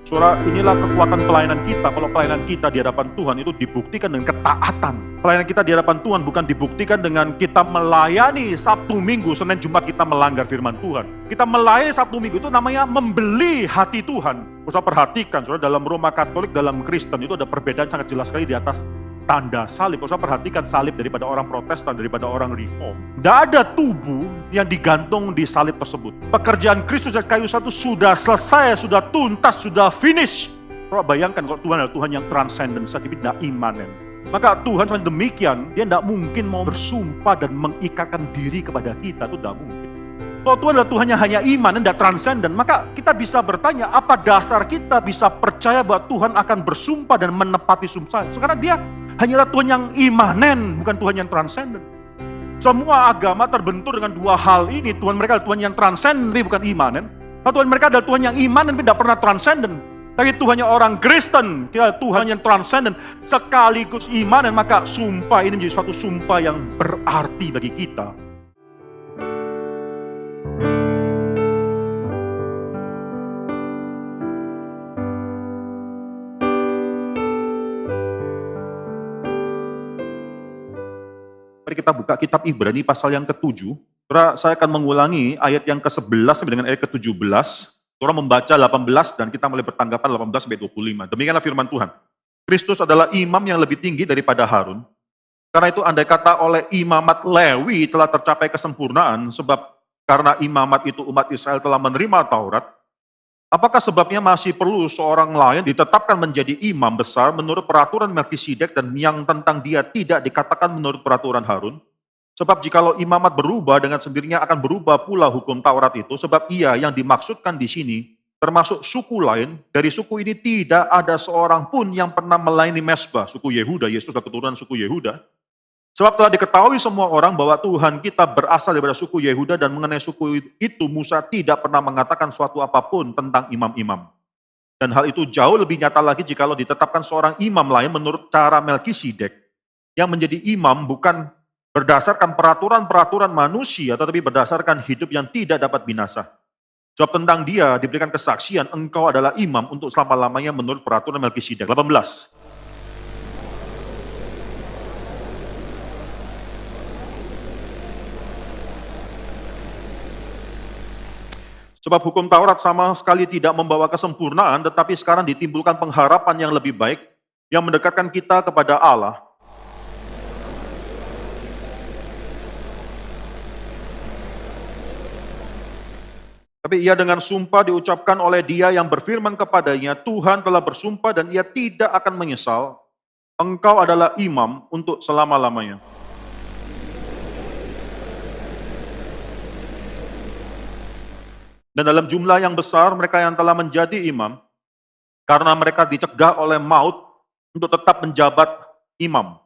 Saudara, inilah kekuatan pelayanan kita. Kalau pelayanan kita di hadapan Tuhan itu dibuktikan dengan ketaatan. Pelayanan kita di hadapan Tuhan bukan dibuktikan dengan kita melayani Sabtu Minggu, Senin Jumat kita melanggar firman Tuhan. Kita melayani Sabtu Minggu itu namanya membeli hati Tuhan. Saudara perhatikan, saudara, dalam Roma Katolik, dalam Kristen itu ada perbedaan sangat jelas sekali di atas tanda salib. Saudara perhatikan salib daripada orang Protestan, daripada orang Reform. Tidak ada tubuh yang digantung di salib tersebut. Pekerjaan Kristus di kayu salib sudah selesai, sudah tuntas, sudah finish. Saudara bayangkan kalau Tuhan adalah Tuhan yang transenden, tapi tidak imanen. Maka Tuhan dengan demikian, dia tidak mungkin mau bersumpah dan mengikatkan diri kepada kita, itu tidak mungkin. Kalau Tuhan adalah Tuhan yang hanya iman dan tidak transenden, maka kita bisa bertanya, apa dasar kita bisa percaya bahwa Tuhan akan bersumpah dan menepati sumpah? Karena dia hanyalah Tuhan yang imanen, bukan Tuhan yang transenden. Semua agama terbentur dengan dua hal ini. Tuhan mereka adalah Tuhan yang transenden, tapi bukan imanen. Tuhan mereka adalah Tuhan yang imanen, tapi tidak pernah transenden. Tapi Tuhannya orang Kristen, kita adalah Tuhan yang transenden, sekaligus imanen. Maka sumpah ini menjadi suatu sumpah yang berarti bagi kita. Mari kita buka kitab Ibrani pasal yang ke-7. Saudara, saya akan mengulangi ayat yang ke-11 sampai dengan ayat ke-17. Saudara membaca 18 dan kita mulai bertanggapan 18 sampai 25. Demikianlah firman Tuhan. Kristus adalah imam yang lebih tinggi daripada Harun. Karena itu andai kata oleh imamat Lewi telah tercapai kesempurnaan, sebab karena imamat itu umat Israel telah menerima Taurat, apakah sebabnya masih perlu seorang lain ditetapkan menjadi imam besar menurut peraturan Melkisedek dan yang tentang dia tidak dikatakan menurut peraturan Harun? Sebab jikalau imamat berubah, dengan sendirinya akan berubah pula hukum Taurat itu, sebab ia yang dimaksudkan di sini termasuk suku lain. Dari suku ini tidak ada seorang pun yang pernah melayani mezbah, suku Yehuda. Yesus adalah keturunan suku Yehuda. Sebab telah diketahui semua orang bahwa Tuhan kita berasal daripada suku Yehuda, dan mengenai suku itu Musa tidak pernah mengatakan suatu apapun tentang imam-imam. Dan hal itu jauh lebih nyata lagi jikalau ditetapkan seorang imam lain menurut cara Melkisedek, yang menjadi imam bukan berdasarkan peraturan-peraturan manusia, tetapi berdasarkan hidup yang tidak dapat binasa. Sebab tentang dia diberikan kesaksian, engkau adalah imam untuk selama-lamanya menurut peraturan Melkisedek. 18. Sebab hukum Taurat sama sekali tidak membawa kesempurnaan, tetapi sekarang ditimbulkan pengharapan yang lebih baik, yang mendekatkan kita kepada Allah. Tapi ia dengan sumpah diucapkan oleh dia yang berfirman kepadanya, Tuhan telah bersumpah dan ia tidak akan menyesal, engkau adalah imam untuk selama-lamanya. Dan dalam jumlah yang besar mereka yang telah menjadi imam, karena mereka dicegah oleh maut untuk tetap menjabat imam.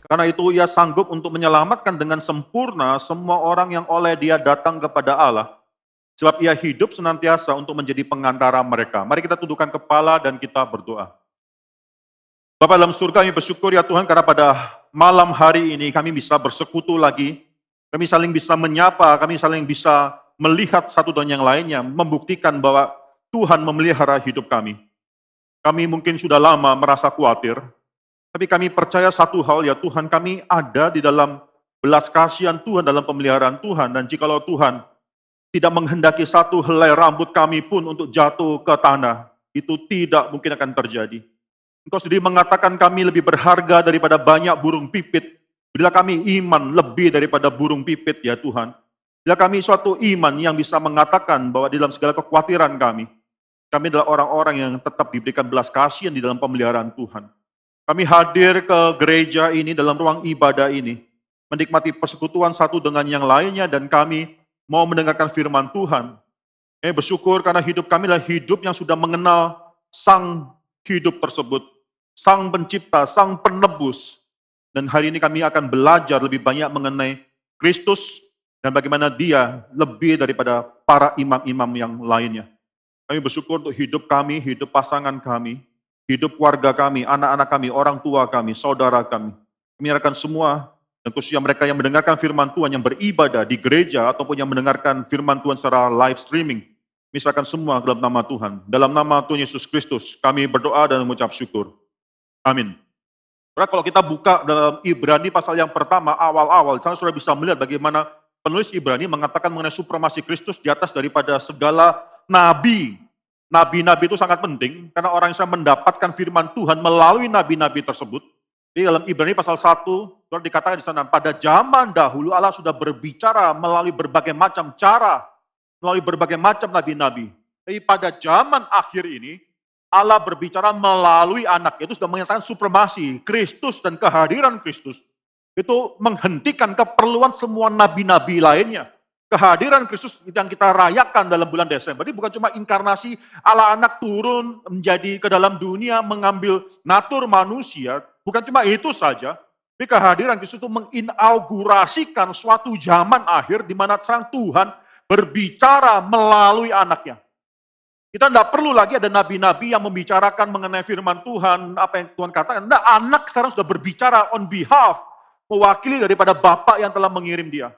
Karena itu ia sanggup untuk menyelamatkan dengan sempurna semua orang yang oleh dia datang kepada Allah, sebab ia hidup senantiasa untuk menjadi pengantara mereka. Mari kita tundukkan kepala dan kita berdoa. Bapa dalam surga, kami bersyukur ya Tuhan, karena pada malam hari ini kami bisa bersekutu lagi, kami saling bisa menyapa, kami saling bisa melihat satu dan yang lainnya, membuktikan bahwa Tuhan memelihara hidup kami. Kami mungkin sudah lama merasa khawatir, tapi kami percaya satu hal ya Tuhan, kami ada di dalam belas kasihan Tuhan, dalam pemeliharaan Tuhan, dan jikalau Tuhan tidak menghendaki satu helai rambut kami pun untuk jatuh ke tanah, itu tidak mungkin akan terjadi. Engkau sendiri mengatakan kami lebih berharga daripada banyak burung pipit. Bila kami iman lebih daripada burung pipit ya Tuhan. Bila kami suatu iman yang bisa mengatakan bahwa di dalam segala kekhawatiran kami adalah orang-orang yang tetap diberikan belas kasihan di dalam pemeliharaan Tuhan. Kami hadir ke gereja ini, dalam ruang ibadah ini, menikmati persekutuan satu dengan yang lainnya, dan kami mau mendengarkan firman Tuhan. Kami bersyukur karena hidup kami adalah hidup yang sudah mengenal Sang hidup tersebut, Sang Pencipta, Sang Penebus. Dan hari ini kami akan belajar lebih banyak mengenai Kristus dan bagaimana dia lebih daripada para imam-imam yang lainnya. Kami bersyukur untuk hidup kami, hidup pasangan kami, hidup keluarga kami, anak-anak kami, orang tua kami, saudara kami. Kami menyerahkan semua Dan khususnya mereka yang mendengarkan firman Tuhan, yang beribadah di gereja, ataupun yang mendengarkan firman Tuhan secara live streaming. Misalkan semua dalam nama Tuhan. Dalam nama Tuhan Yesus Kristus, kami berdoa dan mengucap syukur. Amin. Karena kalau kita buka dalam Ibrani pasal yang pertama, awal-awal, sana sudah bisa melihat bagaimana penulis Ibrani mengatakan mengenai supremasi Kristus di atas daripada segala nabi. Nabi-nabi itu sangat penting, karena orang yang mendapatkan firman Tuhan melalui nabi-nabi tersebut. Di dalam Ibrani pasal 1, sudah dikatakan di sana, pada zaman dahulu Allah sudah berbicara melalui berbagai macam cara, melalui berbagai macam nabi-nabi. Tapi pada zaman akhir ini, Allah berbicara melalui anak, itu sudah menyatakan supremasi, Kristus dan kehadiran Kristus. Itu menghentikan keperluan semua nabi-nabi lainnya. Kehadiran Kristus yang kita rayakan dalam bulan Desember ini bukan cuma inkarnasi Allah anak turun menjadi ke dalam dunia mengambil natur manusia, bukan cuma itu saja. Tapi kehadiran Kristus itu menginaugurasikan suatu zaman akhir di mana sang Tuhan berbicara melalui anaknya. Kita tidak perlu lagi ada nabi-nabi yang membicarakan mengenai firman Tuhan, apa yang Tuhan katakan. Nah, anak sekarang sudah berbicara on behalf, mewakili daripada Bapa yang telah mengirim dia.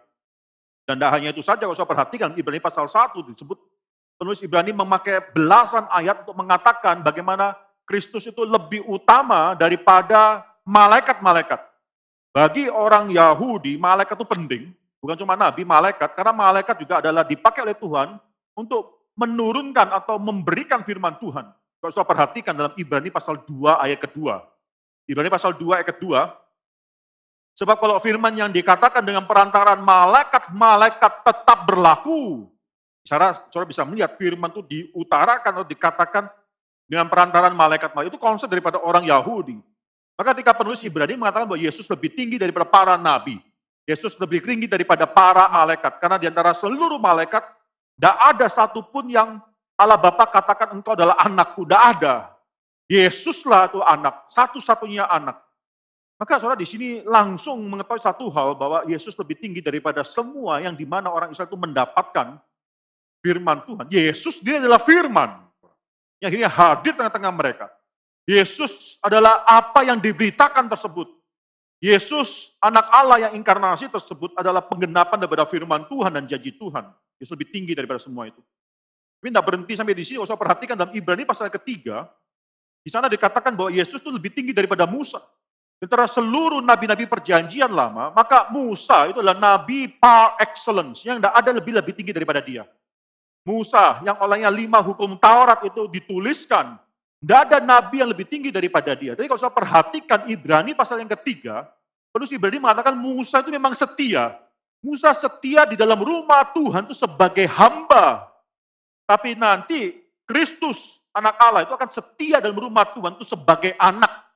Dan tidak hanya itu saja, kalau saya perhatikan, Ibrani pasal 1 disebut, penulis Ibrani memakai belasan ayat untuk mengatakan bagaimana Kristus itu lebih utama daripada malaikat-malaikat. Bagi orang Yahudi, malaikat itu penting, bukan cuma nabi, malaikat, karena malaikat juga adalah dipakai oleh Tuhan untuk menurunkan atau memberikan firman Tuhan. Kalau saya perhatikan dalam Ibrani pasal 2 ayat kedua. Ibrani pasal 2 ayat kedua, sebab kalau firman yang dikatakan dengan perantaran malaikat-malaikat tetap berlaku. Saudara bisa melihat firman itu diutarakan atau dikatakan dengan perantaran malaikat-malaikat. Itu konsep daripada orang Yahudi. Maka ketika penulis Ibrani mengatakan bahwa Yesus lebih tinggi daripada para nabi. Yesus lebih tinggi daripada para malaikat. Karena di antara seluruh malaikat, tidak ada satupun yang Allah Bapa katakan engkau adalah anakku. Tidak ada. Yesuslah itu anak. Satu-satunya anak. Maka saudara di sini langsung mengetahui satu hal bahwa Yesus lebih tinggi daripada semua yang dimana orang Israel itu mendapatkan firman Tuhan. Yesus dia adalah firman yang akhirnya hadir tengah-tengah mereka. Yesus adalah apa yang diberitakan tersebut. Yesus anak Allah yang inkarnasi tersebut adalah penggenapan daripada firman Tuhan dan janji Tuhan. Yesus lebih tinggi daripada semua itu. Tapi tidak berhenti sampai di sini. Kalau saya perhatikan dalam Ibrani pasal ketiga, di sana dikatakan bahwa Yesus itu lebih tinggi daripada Musa. Antara seluruh nabi-nabi perjanjian lama, maka Musa itu adalah nabi par excellence, yang tidak ada lebih tinggi daripada dia. Musa yang olehnya 5 hukum Taurat itu dituliskan, tidak ada nabi yang lebih tinggi daripada dia. Jadi kalau saya perhatikan Ibrani pasal yang ketiga, penulis Ibrani mengatakan Musa itu memang setia. Musa setia di dalam rumah Tuhan itu sebagai hamba. Tapi nanti Kristus, anak Allah itu akan setia dalam rumah Tuhan itu sebagai anak.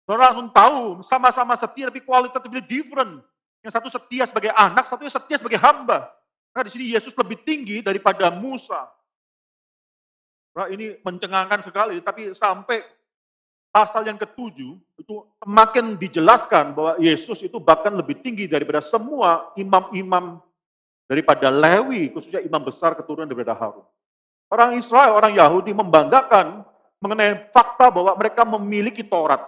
Saudara harus tahu, sama-sama setia tapi qualitatively different. Yang satu setia sebagai anak, satunya setia sebagai hamba. Nah, di sini Yesus lebih tinggi daripada Musa. Nah, ini mencengangkan sekali, tapi sampai pasal yang ke-7 itu semakin dijelaskan bahwa Yesus itu bahkan lebih tinggi daripada semua imam-imam daripada Lewi, khususnya imam besar keturunan daripada Harun. Orang Israel, orang Yahudi membanggakan mengenai fakta bahwa mereka memiliki Taurat.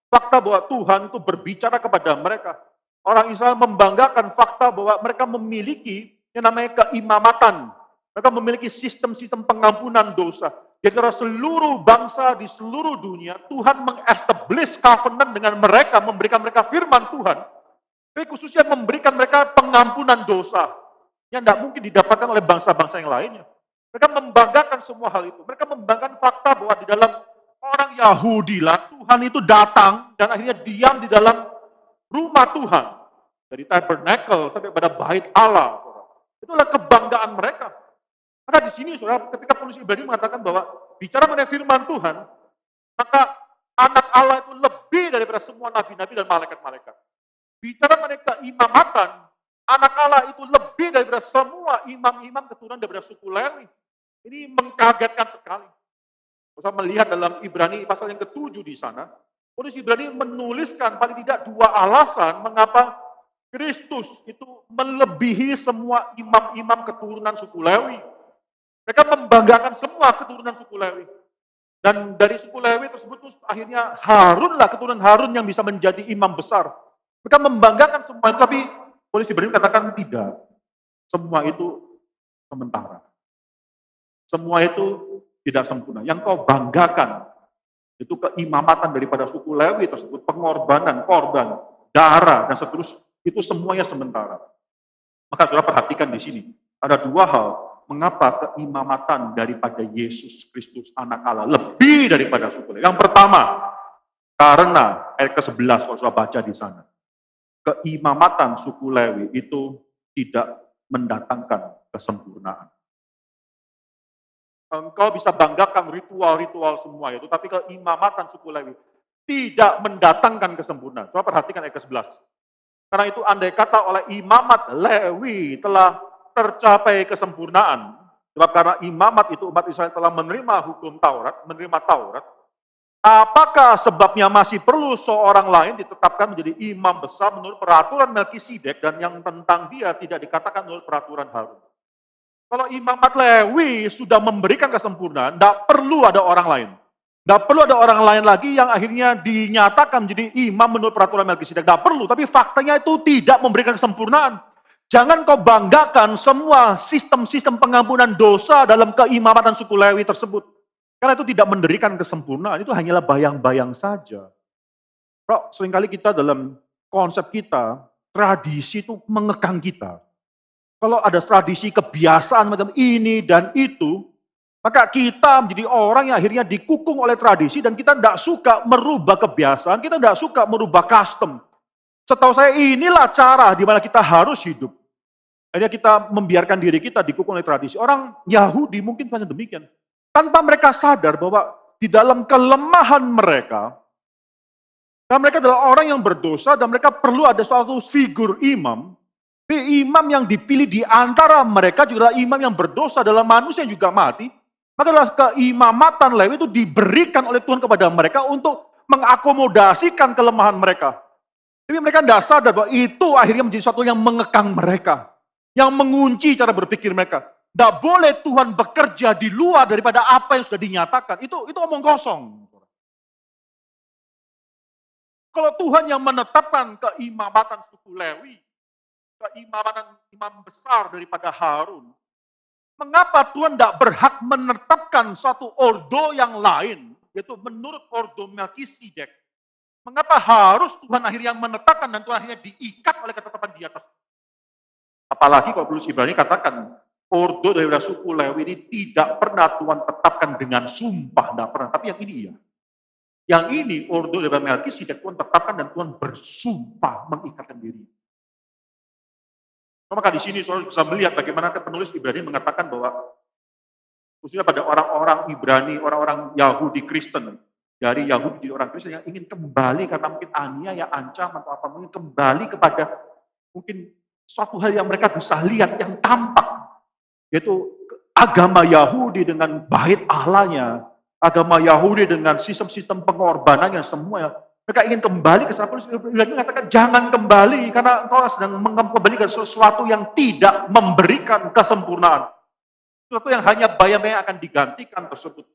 Fakta bahwa Tuhan itu berbicara kepada mereka. Orang Israel membanggakan fakta bahwa mereka memiliki yang namanya keimamatan. Mereka memiliki sistem-sistem pengampunan dosa. Di antara seluruh bangsa di seluruh dunia, Tuhan meng-establish covenant dengan mereka, memberikan mereka firman Tuhan. Tapi khususnya memberikan mereka pengampunan dosa. Yang tidak mungkin didapatkan oleh bangsa-bangsa yang lainnya. Mereka membanggakan semua hal itu. Mereka membanggakan fakta bahwa di dalam orang Yahudi lah, Tuhan itu datang dan akhirnya diam di dalam rumah Tuhan. Dari tabernacle sampai pada bait Allah. Itulah kebanggaan mereka. Maka di sini saudara, ketika penulis Ibrani mengatakan bahwa bicara mengenai firman Tuhan, maka anak Allah itu lebih daripada semua nabi-nabi dan malaikat-malaikat. Bicara mengenai keimamatan, anak Allah itu lebih daripada semua imam-imam keturunan daripada suku Lewi. Ini mengkagetkan sekali. Saya melihat dalam Ibrani pasal yang ke-7 di sana, penulis Ibrani menuliskan paling tidak 2 alasan mengapa Kristus itu melebihi semua imam-imam keturunan suku Lewi. Mereka membanggakan semua keturunan suku Lewi. Dan dari suku Lewi tersebut akhirnya Harunlah, keturunan Harun yang bisa menjadi imam besar. Mereka membanggakan semua itu, tapi polisi Ibrani katakan tidak. Semua itu sementara. Semua itu tidak sempurna. Yang kau banggakan itu keimamatan daripada suku Lewi tersebut, pengorbanan, korban, darah, dan seterusnya. Itu semuanya sementara. Maka saudara perhatikan di sini. Ada dua hal. Mengapa keimamatan daripada Yesus Kristus anak Allah lebih daripada suku Lewi. Yang pertama, karena ayat ke-11 kalau saudara baca di sana. Keimamatan suku Lewi itu tidak mendatangkan kesempurnaan. Engkau bisa banggakan ritual-ritual semua itu, tapi keimamatan suku Lewi tidak mendatangkan kesempurnaan. Coba perhatikan ayat ke-11. Karena itu andai kata oleh imamat Lewi telah tercapai kesempurnaan, sebab karena imamat itu umat Israel telah menerima hukum Taurat, menerima Taurat, apakah sebabnya masih perlu seorang lain ditetapkan menjadi imam besar menurut peraturan Melkisedek dan yang tentang dia tidak dikatakan menurut peraturan Harun? Kalau imamat Lewi sudah memberikan kesempurnaan, tidak perlu ada orang lain. Tidak perlu ada orang lain lagi yang akhirnya dinyatakan menjadi imam menurut peraturan Melkisedek. Tidak perlu, tapi faktanya itu tidak memberikan kesempurnaan. Jangan kau banggakan semua sistem-sistem pengampunan dosa dalam keimamatan suku Lewi tersebut. Karena itu tidak menderikan kesempurnaan, itu hanyalah bayang-bayang saja. Bro, seringkali kita dalam konsep kita, tradisi itu mengekang kita. Kalau ada tradisi kebiasaan macam ini dan itu, maka kita menjadi orang yang akhirnya dikukung oleh tradisi dan kita tidak suka merubah kebiasaan, kita tidak suka merubah custom. Setahu saya inilah cara di mana kita harus hidup. Akhirnya kita membiarkan diri kita dikukung oleh tradisi. Orang Yahudi mungkin macam demikian. Tanpa mereka sadar bahwa di dalam kelemahan mereka, dan mereka adalah orang yang berdosa dan mereka perlu ada suatu figur imam. Imam yang dipilih di antara mereka juga adalah imam yang berdosa dalam manusia yang juga mati. Maka adalah keimamatan Lewi itu diberikan oleh Tuhan kepada mereka untuk mengakomodasikan kelemahan mereka. Tapi mereka tidak sadar bahwa itu akhirnya menjadi sesuatu yang mengekang mereka. Yang mengunci cara berpikir mereka. Tidak boleh Tuhan bekerja di luar daripada apa yang sudah dinyatakan. Itu omong kosong. Kalau Tuhan yang menetapkan keimamatan suku Lewi, keimamatan imam besar daripada Harun, mengapa Tuhan tidak berhak menetapkan suatu ordo yang lain, yaitu menurut ordo Melkisedek? Mengapa harus Tuhan akhirnya menetapkan dan Tuhan akhirnya diikat oleh ketetapan di atas? Apalagi kalau penulis Ibrani katakan, ordo dari suku Lewi ini tidak pernah Tuhan tetapkan dengan sumpah, tidak pernah. Tapi yang ini iya. Yang ini ordo dari Melkisedek Tuhan tetapkan dan Tuhan bersumpah mengikatkan diri. Maka di sini saudara bisa melihat bagaimana penulis Ibrani mengatakan bahwa khususnya pada orang-orang Ibrani, orang-orang Yahudi Kristen, dari Yahudi jadi orang Kristen yang ingin kembali karena mungkin aniaya, ancaman atau apa, mungkin kembali kepada mungkin suatu hal yang mereka bisa lihat yang tampak, yaitu agama Yahudi dengan bait Allahnya, agama Yahudi dengan sistem-sistem pengorbanannya semua. Mereka ingin kembali ke sana. Ibrani mengatakan jangan kembali karena engkau sedang kembali ke sesuatu yang tidak memberikan kesempurnaan. Sesuatu yang hanya bayang-bayang akan digantikan tersebut.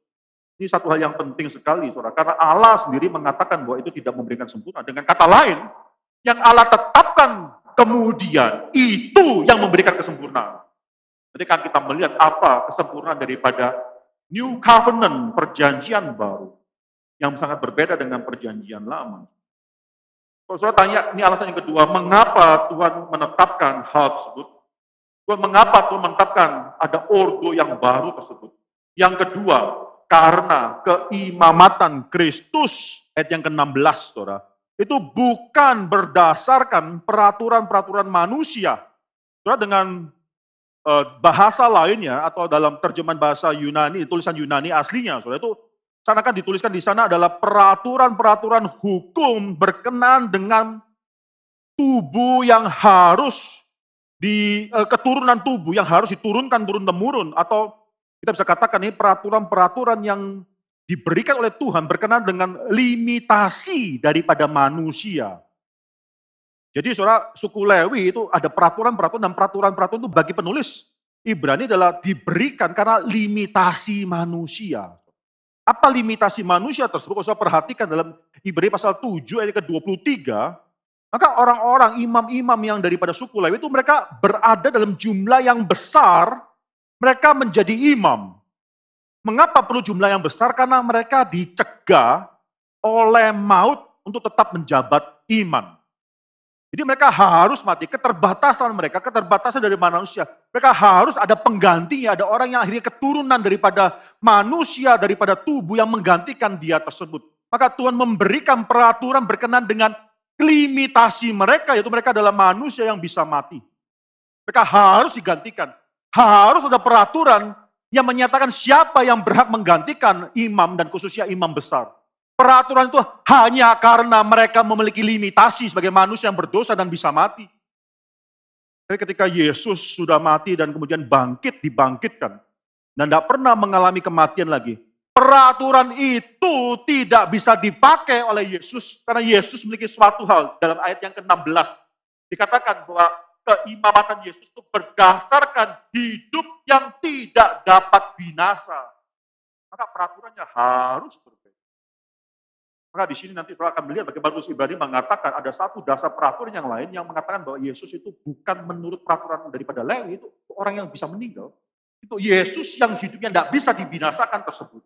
Ini satu hal yang penting sekali, saudara. Karena Allah sendiri mengatakan bahwa itu tidak memberikan sempurna. Dengan kata lain, yang Allah tetapkan kemudian itu yang memberikan kesempurnaan. Jadi kan kita melihat apa kesempurnaan daripada New Covenant, perjanjian baru. Yang sangat berbeda dengan perjanjian lama. Kalau saudara tanya, ini alasan yang kedua, mengapa Tuhan menetapkan hal tersebut? Mengapa Tuhan menetapkan ada ordo yang baru tersebut? Yang kedua, karena keimamatan Kristus, ayat yang ke-16, saudara, itu bukan berdasarkan peraturan-peraturan manusia. Saudara, dengan bahasa lainnya, atau dalam terjemahan bahasa Yunani, tulisan Yunani aslinya, saudara, itu sana kan dituliskan di sana adalah peraturan-peraturan hukum berkenaan dengan tubuh yang harus keturunan tubuh yang harus diturunkan turun-temurun, atau kita bisa katakan ini peraturan-peraturan yang diberikan oleh Tuhan berkenaan dengan limitasi daripada manusia. Jadi saudara, suku Lewi itu ada peraturan-peraturan dan peraturan-peraturan itu bagi penulis Ibrani adalah diberikan karena limitasi manusia. Apa limitasi manusia tersebut? Kalau saya perhatikan dalam Ibrani pasal 7 ayat ke-23, Maka orang-orang, imam-imam yang daripada suku Lewi itu mereka berada dalam jumlah yang besar, mereka menjadi imam. Mengapa perlu jumlah yang besar? Karena mereka dicegah oleh maut untuk tetap menjabat iman. Jadi mereka harus mati, keterbatasan mereka, keterbatasan dari manusia. Mereka harus ada penggantinya, ada orang yang akhirnya keturunan daripada manusia, daripada tubuh yang menggantikan dia tersebut. Maka Tuhan memberikan peraturan berkenan dengan limitasi mereka, yaitu mereka adalah manusia yang bisa mati. Mereka harus digantikan. Harus ada peraturan yang menyatakan siapa yang berhak menggantikan imam dan khususnya imam besar. Peraturan itu hanya karena mereka memiliki limitasi sebagai manusia yang berdosa dan bisa mati. Tapi ketika Yesus sudah mati dan kemudian dibangkitkan, dan tidak pernah mengalami kematian lagi, peraturan itu tidak bisa dipakai oleh Yesus, karena Yesus memiliki suatu hal. Dalam ayat yang ke-16, dikatakan bahwa keimamatan Yesus itu berdasarkan hidup yang tidak dapat binasa. Maka peraturannya harus berbeda. Maka di sini nanti saudara akan melihat bagaimana Paulus Ibrani mengatakan ada satu dasar peraturan yang lain yang mengatakan bahwa Yesus itu bukan menurut peraturan daripada Lewi, itu orang yang bisa meninggal. Itu Yesus yang hidupnya tidak bisa dibinasakan tersebut.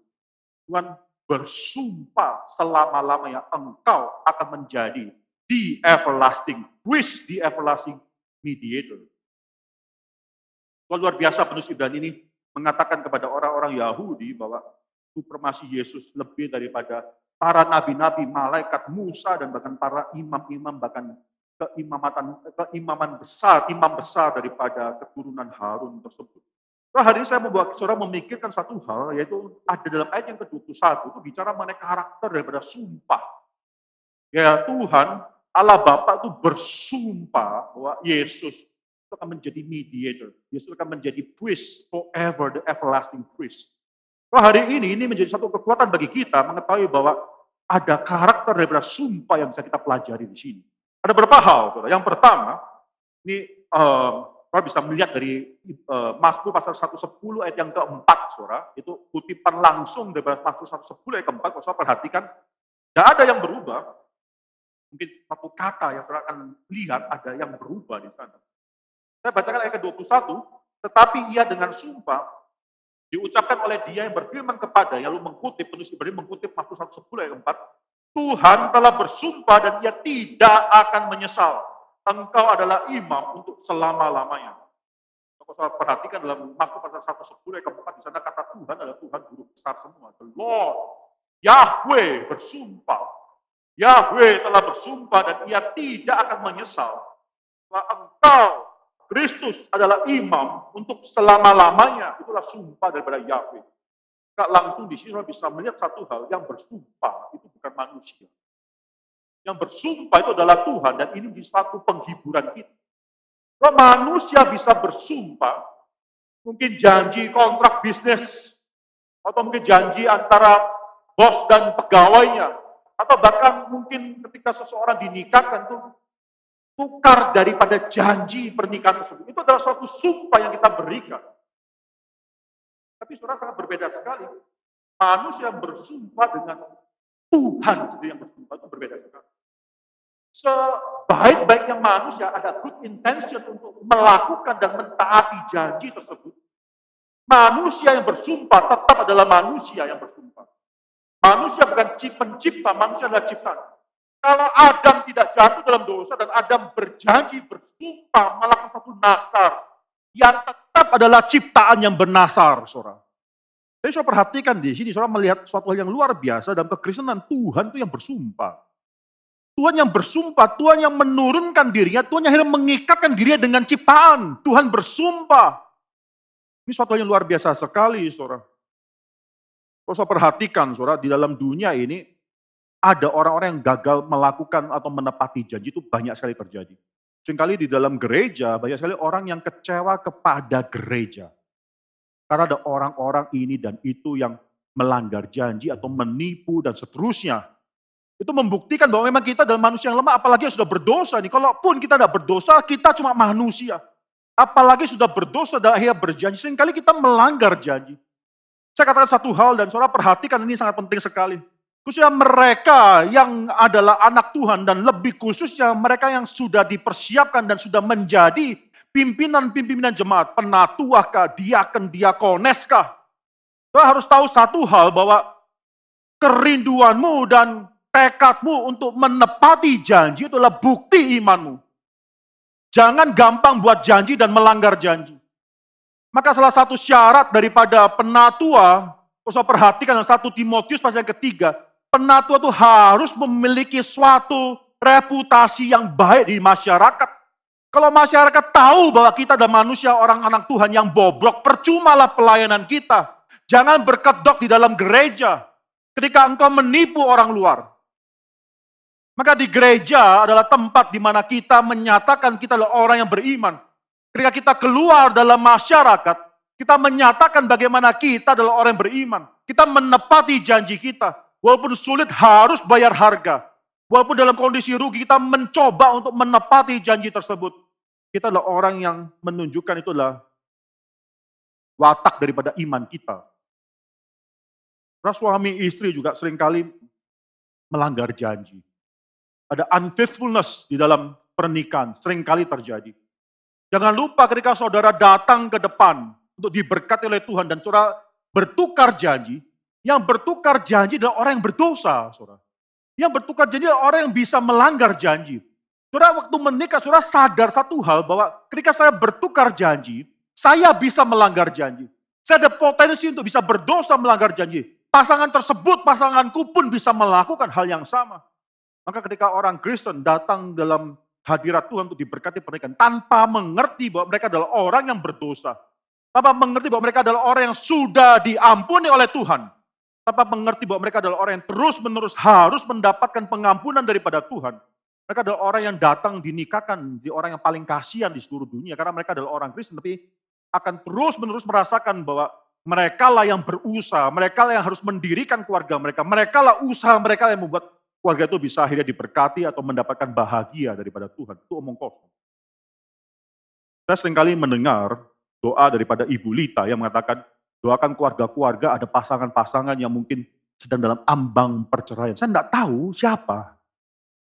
Tuhan bersumpah selama-lamanya engkau akan menjadi the everlasting priest, the everlasting mediator. Luar biasa penulis Ibrani ini mengatakan kepada orang-orang Yahudi bahwa supremasi Yesus lebih daripada para nabi-nabi, malaikat, Musa, dan bahkan para imam-imam, bahkan keimaman besar, imam besar daripada keturunan Harun tersebut. Nah, hari ini saya membuat saudara memikirkan satu hal, yaitu ada dalam ayat yang ke-21, itu bicara mengenai karakter daripada sumpah. Ya Tuhan, Allah Bapa itu bersumpah bahwa Yesus itu akan menjadi mediator. Yesus akan menjadi priest forever, the everlasting priest. Nah, hari ini menjadi satu kekuatan bagi kita mengetahui bahwa ada karakter daripada sumpah yang bisa kita pelajari di sini. Ada beberapa hal, saudara. Yang pertama, ini saudara bisa melihat dari Mazmur pasal 110 ayat yang keempat, saudara. Itu kutipan langsung daripada Mazmur 110 ayat keempat. Kalau saudara perhatikan, tidak ada yang berubah. Mungkin satu kata yang saudara akan lihat ada yang berubah di sana. Saya bacakan ayat ke-21, tetapi ia dengan sumpah diucapkan oleh dia yang berfirman kepada, yang lalu mengutip, penulis Ibrani mengutip Mazmur 110 ayat 4, Tuhan telah bersumpah dan ia tidak akan menyesal. Engkau adalah imam untuk selama-lamanya. Kalau saya perhatikan dalam Mazmur pasal 110 ayat 4, di sana kata Tuhan adalah Tuhan guru besar semua. The Lord, Yahweh bersumpah. Yahweh telah bersumpah dan ia tidak akan menyesal. Bahwa engkau Kristus adalah imam untuk selama-lamanya. Itulah sumpah daripada Yahweh. Kak langsung di sini bisa melihat satu hal, yang bersumpah itu bukan manusia. Yang bersumpah itu adalah Tuhan, dan ini di satu penghiburan kita. Kalau manusia bisa bersumpah, mungkin janji kontrak bisnis, atau mungkin janji antara bos dan pegawainya, atau bahkan mungkin ketika seseorang dinikahkan itu tukar daripada janji pernikahan tersebut. Itu adalah suatu sumpah yang kita berikan. Tapi saudara sangat berbeda sekali. Manusia yang bersumpah dengan Tuhan sendiri yang bersumpah itu berbeda sekali. Sebaik-baiknya manusia ada good intention untuk melakukan dan mentaati janji tersebut. Manusia yang bersumpah tetap adalah manusia yang bersumpah. Manusia bukan pencipta, manusia adalah ciptaan. Kalau Adam tidak jatuh dalam dosa dan Adam berjanji, bersumpah, melakukan satu nasar, yang tetap adalah ciptaan yang bernasar, saudara. Jadi saudara perhatikan di sini, saudara melihat suatu hal yang luar biasa dalam kekristenan. Tuhan itu yang bersumpah. Tuhan yang bersumpah, Tuhan yang menurunkan dirinya, Tuhan yang akhirnya mengikatkan dirinya dengan ciptaan. Tuhan bersumpah. Ini suatu hal yang luar biasa sekali, saudara. Kalau saudara perhatikan, saudara, di dalam dunia ini, ada orang-orang yang gagal melakukan atau menepati janji, itu banyak sekali terjadi. Seringkali di dalam gereja, banyak sekali orang yang kecewa kepada gereja. Karena ada orang-orang ini dan itu yang melanggar janji atau menipu dan seterusnya. Itu membuktikan bahwa memang kita adalah manusia yang lemah, apalagi yang sudah berdosa. Nih, kalaupun kita tidak berdosa, kita cuma manusia. Apalagi sudah berdosa dan akhirnya berjanji, seringkali kita melanggar janji. Saya katakan satu hal dan saudara perhatikan, ini sangat penting sekali. Khususnya mereka yang adalah anak Tuhan dan lebih khususnya mereka yang sudah dipersiapkan dan sudah menjadi pimpinan-pimpinan jemaat, penatua kah, diaken, diakones kah. Saudara harus tahu satu hal bahwa kerinduanmu dan tekadmu untuk menepati janji itulah bukti imanmu. Jangan gampang buat janji dan melanggar janji. Maka salah satu syarat daripada penatua, usah perhatikan 1 Timotius pasal yang ketiga, penatua itu harus memiliki suatu reputasi yang baik di masyarakat. Kalau masyarakat tahu bahwa kita adalah manusia, orang anak Tuhan yang bobrok, percumalah pelayanan kita. Jangan berkedok di dalam gereja ketika engkau menipu orang luar. Maka di gereja adalah tempat di mana kita menyatakan kita adalah orang yang beriman. Ketika kita keluar dalam masyarakat, kita menyatakan bagaimana kita adalah orang yang beriman. Kita menepati janji kita. Walaupun sulit harus bayar harga. Walaupun dalam kondisi rugi, kita mencoba untuk menepati janji tersebut. Kita adalah orang yang menunjukkan itu adalah watak daripada iman kita. Suami istri juga seringkali melanggar janji. Ada unfaithfulness di dalam pernikahan, seringkali terjadi. Jangan lupa ketika saudara datang ke depan untuk diberkati oleh Tuhan dan saudara bertukar janji, yang bertukar janji adalah orang yang berdosa, saudara. Yang bertukar janji adalah orang yang bisa melanggar janji. Saudara waktu menikah, saudara sadar satu hal bahwa ketika saya bertukar janji, saya bisa melanggar janji. Saya ada potensi untuk bisa berdosa melanggar janji. Pasangan tersebut, pasanganku pun bisa melakukan hal yang sama. Maka ketika orang Kristen datang dalam hadirat Tuhan untuk diberkati pernikahan, tanpa mengerti bahwa mereka adalah orang yang berdosa, tanpa mengerti bahwa mereka adalah orang yang sudah diampuni oleh Tuhan, tanpa mengerti bahwa mereka adalah orang yang terus-menerus harus mendapatkan pengampunan daripada Tuhan, mereka adalah orang yang datang dinikahkan, di orang yang paling kasihan di seluruh dunia, karena mereka adalah orang Kristen, tapi akan terus-menerus merasakan bahwa mereka lah yang berusaha, mereka lah yang harus mendirikan keluarga mereka, mereka lah usaha mereka yang membuat keluarga itu bisa akhirnya diberkati atau mendapatkan bahagia daripada Tuhan. Itu omong kosong. Saya seringkali mendengar doa daripada Ibu Lita yang mengatakan, doakan keluarga-keluarga ada pasangan-pasangan yang mungkin sedang dalam ambang perceraian. Saya tidak tahu siapa.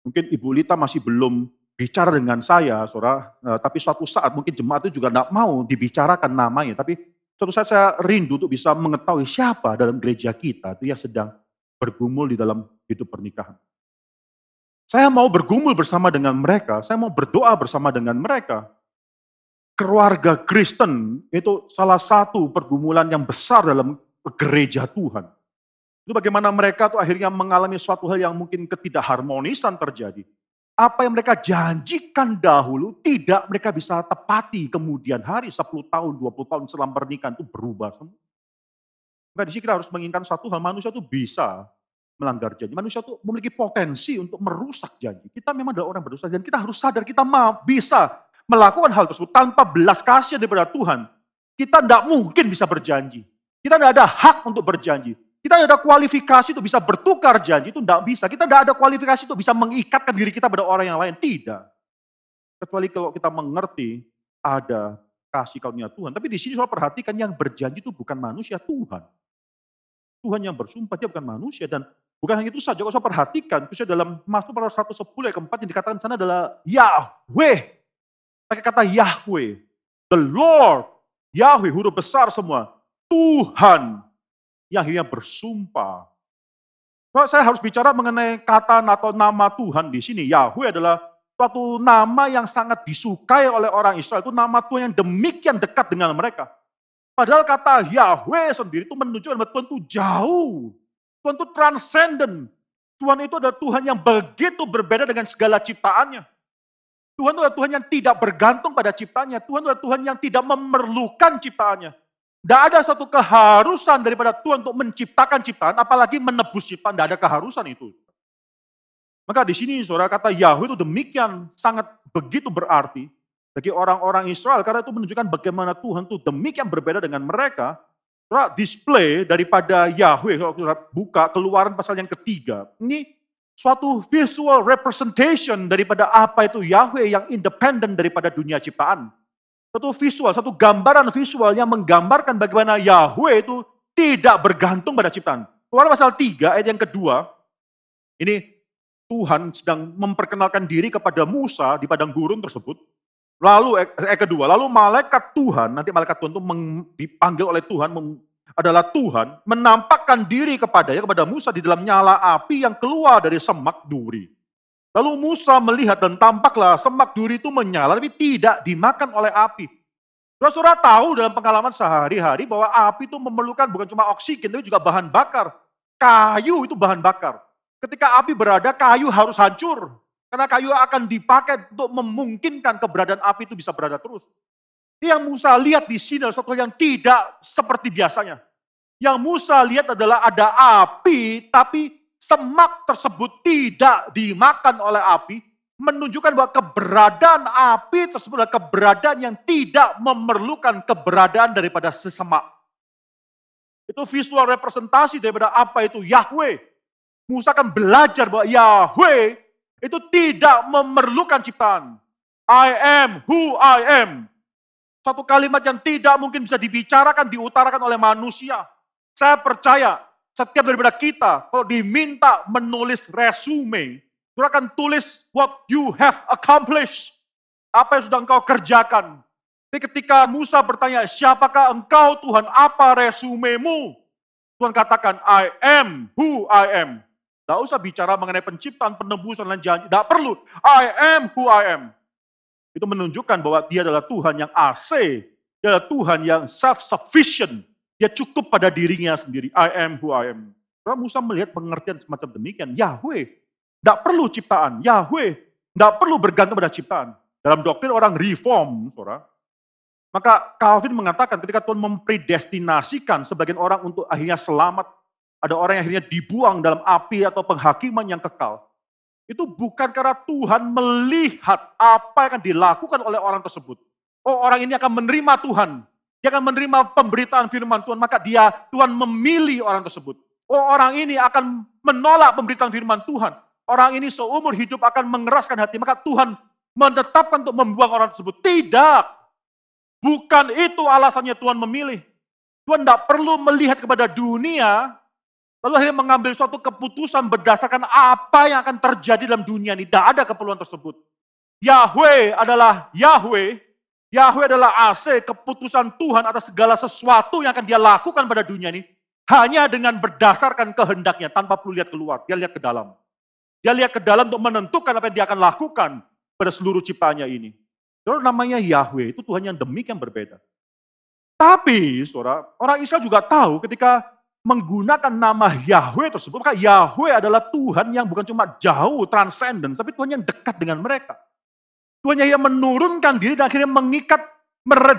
Mungkin Ibu Lita masih belum bicara dengan saya, saudara. Tapi suatu saat mungkin jemaat itu juga tidak mau dibicarakan namanya. Tapi suatu saat saya rindu untuk bisa mengetahui siapa dalam gereja kita itu yang sedang bergumul di dalam hidup pernikahan. Saya mau bergumul bersama dengan mereka, saya mau berdoa bersama dengan mereka. Keluarga Kristen itu salah satu pergumulan yang besar dalam gereja Tuhan. Itu bagaimana mereka tuh akhirnya mengalami suatu hal yang mungkin ketidakharmonisan terjadi. Apa yang mereka janjikan dahulu tidak mereka bisa tepati kemudian hari 10 tahun, 20 tahun setelah pernikahan itu berubah semua. Maka di sini kita harus menginginkan satu hal, manusia itu bisa melanggar janji. Manusia itu memiliki potensi untuk merusak janji. Kita memang adalah orang berdosa dan kita harus sadar kita bisa melakukan hal tersebut tanpa belas kasihan daripada Tuhan. Kita tidak mungkin bisa berjanji. Kita tidak ada hak untuk berjanji. Kita tidak ada kualifikasi untuk bisa bertukar janji, itu tidak bisa. Kita tidak ada kualifikasi untuk bisa mengikatkan diri kita pada orang yang lain. Tidak. Kecuali kalau kita mengerti ada kasih karunia Tuhan. Tapi di sini soal perhatikan yang berjanji itu bukan manusia, Tuhan. Tuhan yang bersumpah, dia bukan manusia. Dan bukan hanya itu saja, kalau saya perhatikan, khususnya dalam Mazmur 110 ayat keempat yang dikatakan di sana adalah Yahweh. Pakai kata Yahweh. The Lord. Yahweh, huruf besar semua. Tuhan yang akhirnya bersumpah. Kalau saya harus bicara mengenai kata atau nama Tuhan di sini, Yahweh adalah suatu nama yang sangat disukai oleh orang Israel. Itu nama Tuhan yang demikian dekat dengan mereka. Padahal kata Yahweh sendiri itu menunjukkan bahwa Tuhan itu jauh. Tuhan itu transcendent. Tuhan itu adalah Tuhan yang begitu berbeda dengan segala ciptaannya. Tuhan itu adalah Tuhan yang tidak bergantung pada ciptaannya. Tuhan itu adalah Tuhan yang tidak memerlukan ciptaannya. Tidak ada satu keharusan daripada Tuhan untuk menciptakan ciptaan, apalagi menebus ciptaan. Tidak ada keharusan itu. Maka di sini saudara kata Yahweh itu demikian sangat begitu berarti bagi orang-orang Israel, karena itu menunjukkan bagaimana Tuhan itu demikian berbeda dengan mereka. Display daripada Yahweh, kalau kita buka Keluaran pasal yang ketiga, ini suatu visual representation daripada apa itu Yahweh yang independen daripada dunia ciptaan. Satu visual, satu gambaran visual yang menggambarkan bagaimana Yahweh itu tidak bergantung pada ciptaan. Keluaran pasal 3 ayat yang kedua, Ini Tuhan sedang memperkenalkan diri kepada Musa di padang gurun tersebut. Lalu kedua, lalu malaikat Tuhan, nanti malaikat Tuhan itu dipanggil oleh Tuhan, adalah Tuhan, menampakkan diri kepada Musa di dalam nyala api yang keluar dari semak duri. Lalu Musa melihat dan tampaklah semak duri itu menyala, tapi tidak dimakan oleh api. Saudara tahu dalam pengalaman sehari-hari bahwa api itu memerlukan bukan cuma oksigen, tapi juga bahan bakar. Kayu itu bahan bakar. Ketika api berada, kayu harus hancur. Karena kayu akan dipakai untuk memungkinkan keberadaan api itu bisa berada terus. Yang Musa lihat di sini adalah sesuatu yang tidak seperti biasanya. Yang Musa lihat adalah ada api, tapi semak tersebut tidak dimakan oleh api, menunjukkan bahwa keberadaan api tersebut adalah keberadaan yang tidak memerlukan keberadaan daripada sesemak. Itu visual representasi daripada apa itu Yahweh. Musa akan belajar bahwa Yahweh itu tidak memerlukan ciptaan. I am who I am. Satu kalimat yang tidak mungkin bisa dibicarakan, diutarakan oleh manusia. Saya percaya setiap daripada kita, kalau diminta menulis resume, saudara akan tulis what you have accomplished. Apa yang sudah engkau kerjakan. Tapi ketika Musa bertanya, siapakah engkau Tuhan, apa resumemu? Tuhan katakan, I am who I am. Tidak usah bicara mengenai penciptaan, penebusan, dan janji. Tidak perlu. I am who I am. Itu menunjukkan bahwa dia adalah Tuhan yang AC. Dia adalah Tuhan yang self-sufficient. Dia cukup pada dirinya sendiri. I am who I am. Karena Musa melihat pengertian semacam demikian. Yahweh. Tidak perlu ciptaan. Yahweh. Tidak perlu bergantung pada ciptaan. Dalam doktrin orang reform, saudara. Maka Calvin mengatakan ketika Tuhan mempredestinasikan sebagian orang untuk akhirnya selamat, ada orang yang akhirnya dibuang dalam api atau penghakiman yang kekal. Itu bukan karena Tuhan melihat apa yang akan dilakukan oleh orang tersebut. Oh, orang ini akan menerima Tuhan. Dia akan menerima pemberitaan firman Tuhan. Maka Tuhan memilih orang tersebut. Oh, orang ini akan menolak pemberitaan firman Tuhan. Orang ini seumur hidup akan mengeraskan hati. Maka Tuhan menetapkan untuk membuang orang tersebut. Tidak. Bukan itu alasannya Tuhan memilih. Tuhan tidak perlu melihat kepada dunia, lalu akhirnya mengambil suatu keputusan berdasarkan apa yang akan terjadi dalam dunia ini. Tidak ada keperluan tersebut. Yahweh adalah Yahweh. Yahweh adalah AC, keputusan Tuhan atas segala sesuatu yang akan dia lakukan pada dunia ini. Hanya dengan berdasarkan kehendaknya, tanpa perlu lihat keluar. Dia lihat ke dalam. Dia lihat ke dalam untuk menentukan apa yang dia akan lakukan pada seluruh ciptaannya ini. Saudara, namanya Yahweh, itu Tuhan yang demikian berbeda. Tapi, saudara, orang Israel juga tahu ketika menggunakan nama Yahweh tersebut, maka Yahweh adalah Tuhan yang bukan cuma jauh, transcendent, tapi Tuhan yang dekat dengan mereka. Tuhan yang menurunkan diri dan akhirnya mengikat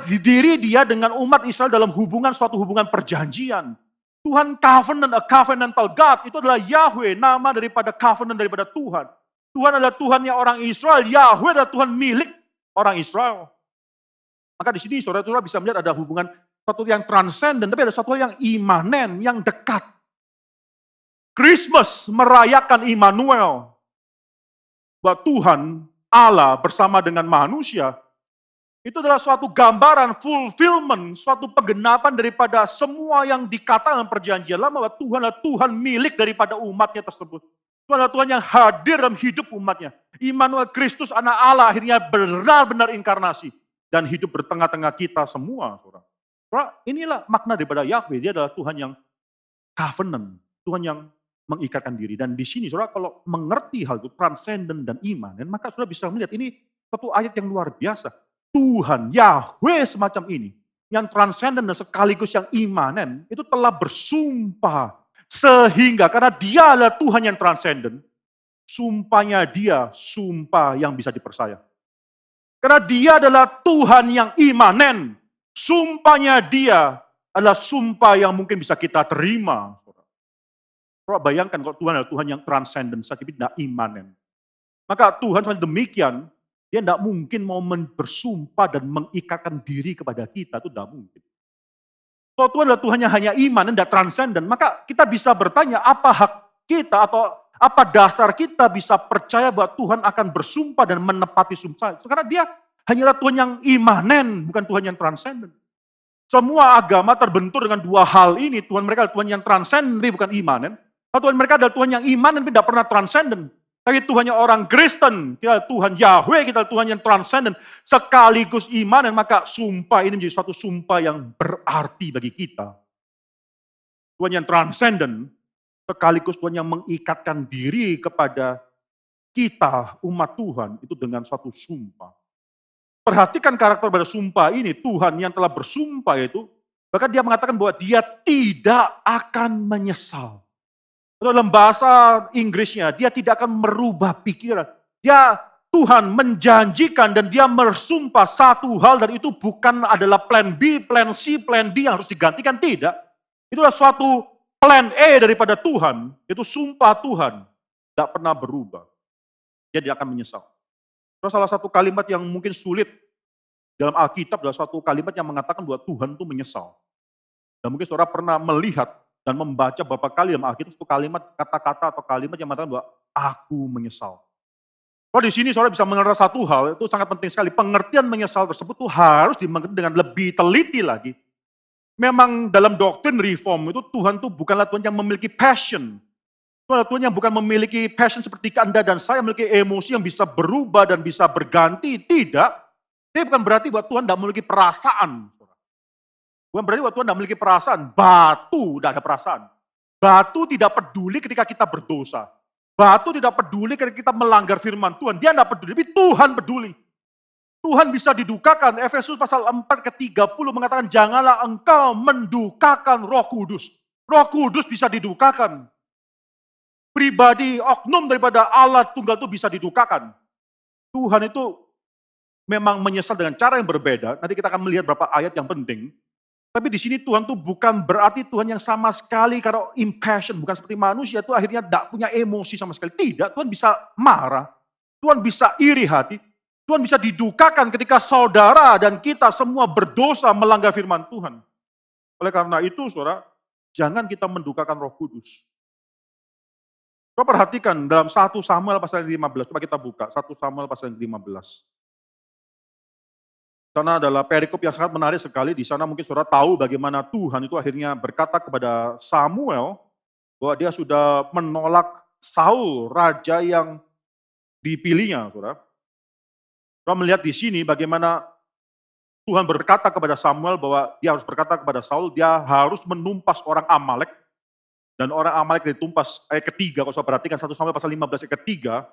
diri dia dengan umat Israel dalam suatu hubungan perjanjian. Tuhan covenant, a covenantal God, itu adalah Yahweh, nama daripada covenant daripada Tuhan. Tuhan adalah Tuhannya orang Israel, Yahweh adalah Tuhan milik orang Israel. Maka di sini saudara-saudara bisa melihat ada hubungan satu yang transcendent, tapi ada satu yang imanen, yang dekat. Christmas merayakan Immanuel. Bahwa Tuhan, Allah bersama dengan manusia, itu adalah suatu gambaran, fulfillment, suatu penggenapan daripada semua yang dikatakan perjanjian lama, bahwa Tuhan adalah Tuhan milik daripada umatnya tersebut. Tuhan adalah Tuhan yang hadir dalam hidup umatnya. Immanuel, Kristus, anak Allah, akhirnya benar-benar inkarnasi. Dan hidup bertengah-tengah kita semua. Saudara, inilah makna daripada Yahweh. Dia adalah Tuhan yang covenant. Tuhan yang mengikatkan diri. Dan di sini, saudara, kalau mengerti hal itu, transcendent dan imanen, maka saudara bisa melihat ini satu ayat yang luar biasa. Tuhan, Yahweh semacam ini, yang transcendent dan sekaligus yang imanen, itu telah bersumpah. Sehingga, karena dia adalah Tuhan yang transcendent, sumpahnya dia, sumpah yang bisa dipercaya. Karena dia adalah Tuhan yang imanen. Sumpahnya dia adalah sumpah yang mungkin bisa kita terima. Saudara, bayangkan kalau Tuhan adalah Tuhan yang transcendent, tapi tidak imanen. Maka Tuhan seperti demikian, dia tidak mungkin mau bersumpah dan mengikatkan diri kepada kita, itu tidak mungkin. Kalau Tuhan adalah Tuhan yang hanya iman dan tidak transcendent, maka kita bisa bertanya apa hak kita atau apa dasar kita bisa percaya bahwa Tuhan akan bersumpah dan menepati sumpah. Karena dia hanyalah Tuhan yang imanen, bukan Tuhan yang transcendent. Semua agama terbentur dengan dua hal ini. Tuhan mereka adalah Tuhan yang transcendent, bukan imanen. Tuhan mereka adalah Tuhan yang iman dan tidak pernah transenden. Tapi Tuhannya orang Kristen, kita Tuhan Yahweh, kita Tuhan yang transenden, sekaligus iman, dan maka sumpah ini menjadi suatu sumpah yang berarti bagi kita. Tuhan yang transenden, sekaligus Tuhan yang mengikatkan diri kepada kita, umat Tuhan, itu dengan suatu sumpah. Perhatikan karakter pada sumpah ini, Tuhan yang telah bersumpah itu, bahkan dia mengatakan bahwa dia tidak akan menyesal. Dalam bahasa Inggrisnya, dia tidak akan merubah pikiran. Tuhan menjanjikan dan dia bersumpah satu hal, dan itu bukan adalah plan B, plan C, plan D yang harus digantikan, tidak. Itulah suatu plan A daripada Tuhan, itu sumpah Tuhan, tidak pernah berubah. Dia tidak akan menyesal. Terus salah satu kalimat yang mungkin sulit dalam Alkitab adalah suatu kalimat yang mengatakan bahwa Tuhan itu menyesal. Dan mungkin saudara pernah melihat dan membaca beberapa kali dalam Alkitab itu kalimat, kata-kata atau kalimat yang mengatakan bahwa aku menyesal. Kalau di sini saudara bisa mengenal satu hal, itu sangat penting sekali. Pengertian menyesal tersebut itu harus dimengerti dengan lebih teliti lagi. Memang dalam doktrin reform itu Tuhan itu bukanlah Tuhan yang memiliki passion. Tuhan adalah Tuhan yang bukan memiliki passion seperti Anda dan saya memiliki emosi yang bisa berubah dan bisa berganti. Tidak. Ini bukan berarti bahwa Tuhan tidak memiliki perasaan. Bukan berarti bahwa Tuhan tidak memiliki perasaan. Batu tidak ada perasaan. Batu tidak peduli ketika kita berdosa. Batu tidak peduli ketika kita melanggar firman Tuhan. Dia tidak peduli, tapi Tuhan peduli. Tuhan bisa didukakan. Efesus pasal 4 ke 30 mengatakan, janganlah engkau mendukakan Roh Kudus. Roh Kudus bisa didukakan. Pribadi, oknum daripada Allah Tunggal itu bisa didukakan. Tuhan itu memang menyesal dengan cara yang berbeda. Nanti kita akan melihat beberapa ayat yang penting. Tapi di sini Tuhan tuh bukan berarti Tuhan yang sama sekali karena impassion, bukan seperti manusia itu akhirnya tidak punya emosi sama sekali. Tidak, Tuhan bisa marah, Tuhan bisa iri hati, Tuhan bisa didukakan ketika saudara dan kita semua berdosa melanggar firman Tuhan. Oleh karena itu, saudara, jangan kita mendukakan Roh Kudus. Coba perhatikan dalam 1 Samuel pasal 15, coba kita buka 1 Samuel pasal 15. Sana adalah perikop yang sangat menarik sekali. Di sana mungkin saudara tahu bagaimana Tuhan itu akhirnya berkata kepada Samuel bahwa dia sudah menolak Saul, raja yang dipilihnya, saudara. Saudara melihat di sini bagaimana Tuhan berkata kepada Samuel bahwa dia harus berkata kepada Saul, dia harus menumpas orang Amalek. Dan orang Amalek ditumpas, ayat ketiga, kalau saudara perhatikan 1 Samuel pasal 15 ayat ketiga,